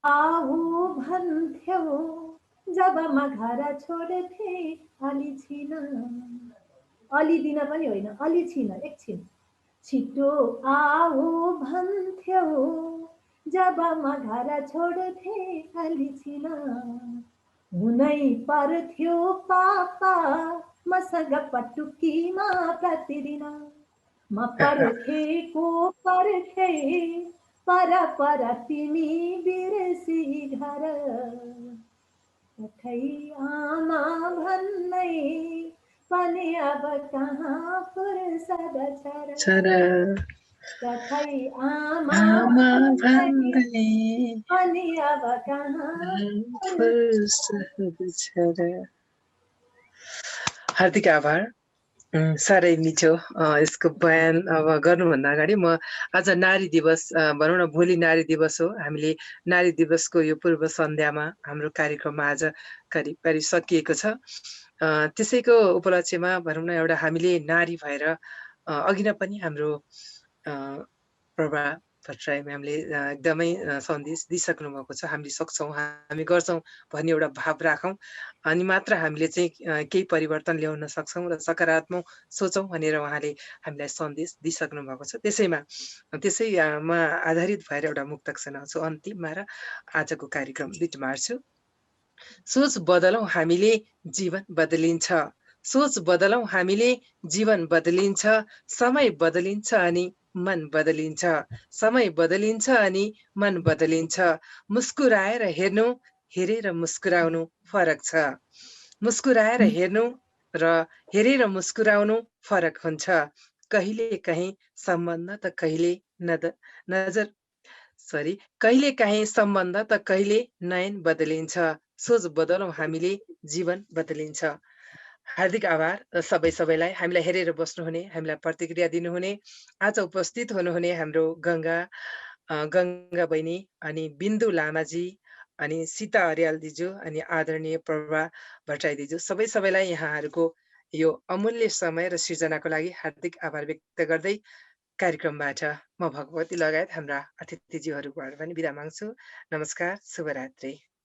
आऊ भन्थ्यौ जब म घर छोड्थे अलि छिन, अलि दिन पनि होइन, अलि छिन एकछिन। छिटो आऊ भन्थ्यौ जब म घर छोड्थे अलि छिन, हुनै पर्थ्यो पापा मसँग पटुकीमा प्रतिदिन। म पर्खेको पर्खे पर पर तिमी बिर्सी घर, कठै आमा भन्नै पनि अब कहाँ फुर्सद छ र। कठै आमा भन्दै पनि अब कहाँ फुर्सद छ र। हार्दिक आभार। साह्रै मिठो यसको बयान अब गर्नुभन्दा अगाडि म आज नारी दिवस भनौँ न, भोलि नारी दिवस हो। हामीले नारी दिवसको यो पूर्व सन्ध्यामा हाम्रो कार्यक्रममा आज करिब सकिएको छ। त्यसैको उपलक्ष्यमा भनौँ न, एउटा हामीले नारी भएर अघि नै पनि हाम्रो प्रभा भट्टराई म्यामले एकदमै सन्देश दिइसक्नु भएको छ। हामीले सक्छौँ, हामी गर्छौँ भन्ने एउटा भाव राखौँ, अनि मात्र हामीले चाहिँ केही परिवर्तन ल्याउन सक्छौँ र सकारात्मक सोचौँ भनेर उहाँले हामीलाई सन्देश दिइसक्नु भएको छ। त्यसैमा आधारित भएर एउटा मुक्तक सुनाउँछु अन्तिममा र आजको कार्यक्रम बिट मार्छु। सोच बदलौँ हामीले जीवन बदलिन्छ, सोच बदलौँ हामीले जीवन बदलिन्छ, समय बदलिन्छ अनि मन बदलिन्छ, समय बदलिन्छ अनि मन बदलिन्छ। मुस्कुराएर हेर्नु, हेरेर मुस्कुराउनु फरक छ। मुस्कुराएर हेर्नु र हेरेर मुस्कुराउनु फरक हुन्छ। कहिले कहीँ सम्बन्ध त कहिले कहिले काहीँ सम्बन्ध त कहिले नयन बदलिन्छ। सोच बदलौँ हामीले, जीवन बदलिन्छ। हार्दिक आभार सबैलाई हामीलाई हेरेर बस्नुहुने, हामीलाई प्रतिक्रिया दिनुहुने, आज उपस्थित हुनुहुने हाम्रो गङ्गा बहिनी अनि बिन्दु लामाजी अनि सीता अर्याल दिजु अनि आदरणीय प्रभा भट्टराई दिजु सबैलाई यहाँहरूको यो अमूल्य समय र सृजनाको लागि हार्दिक आभार व्यक्त गर्दै कार्यक्रमबाट म भगवती लगायत हाम्रा अतिथिज्यूहरूबाट पनि बिदा माग्छु। नमस्कार, शुभरात्रि।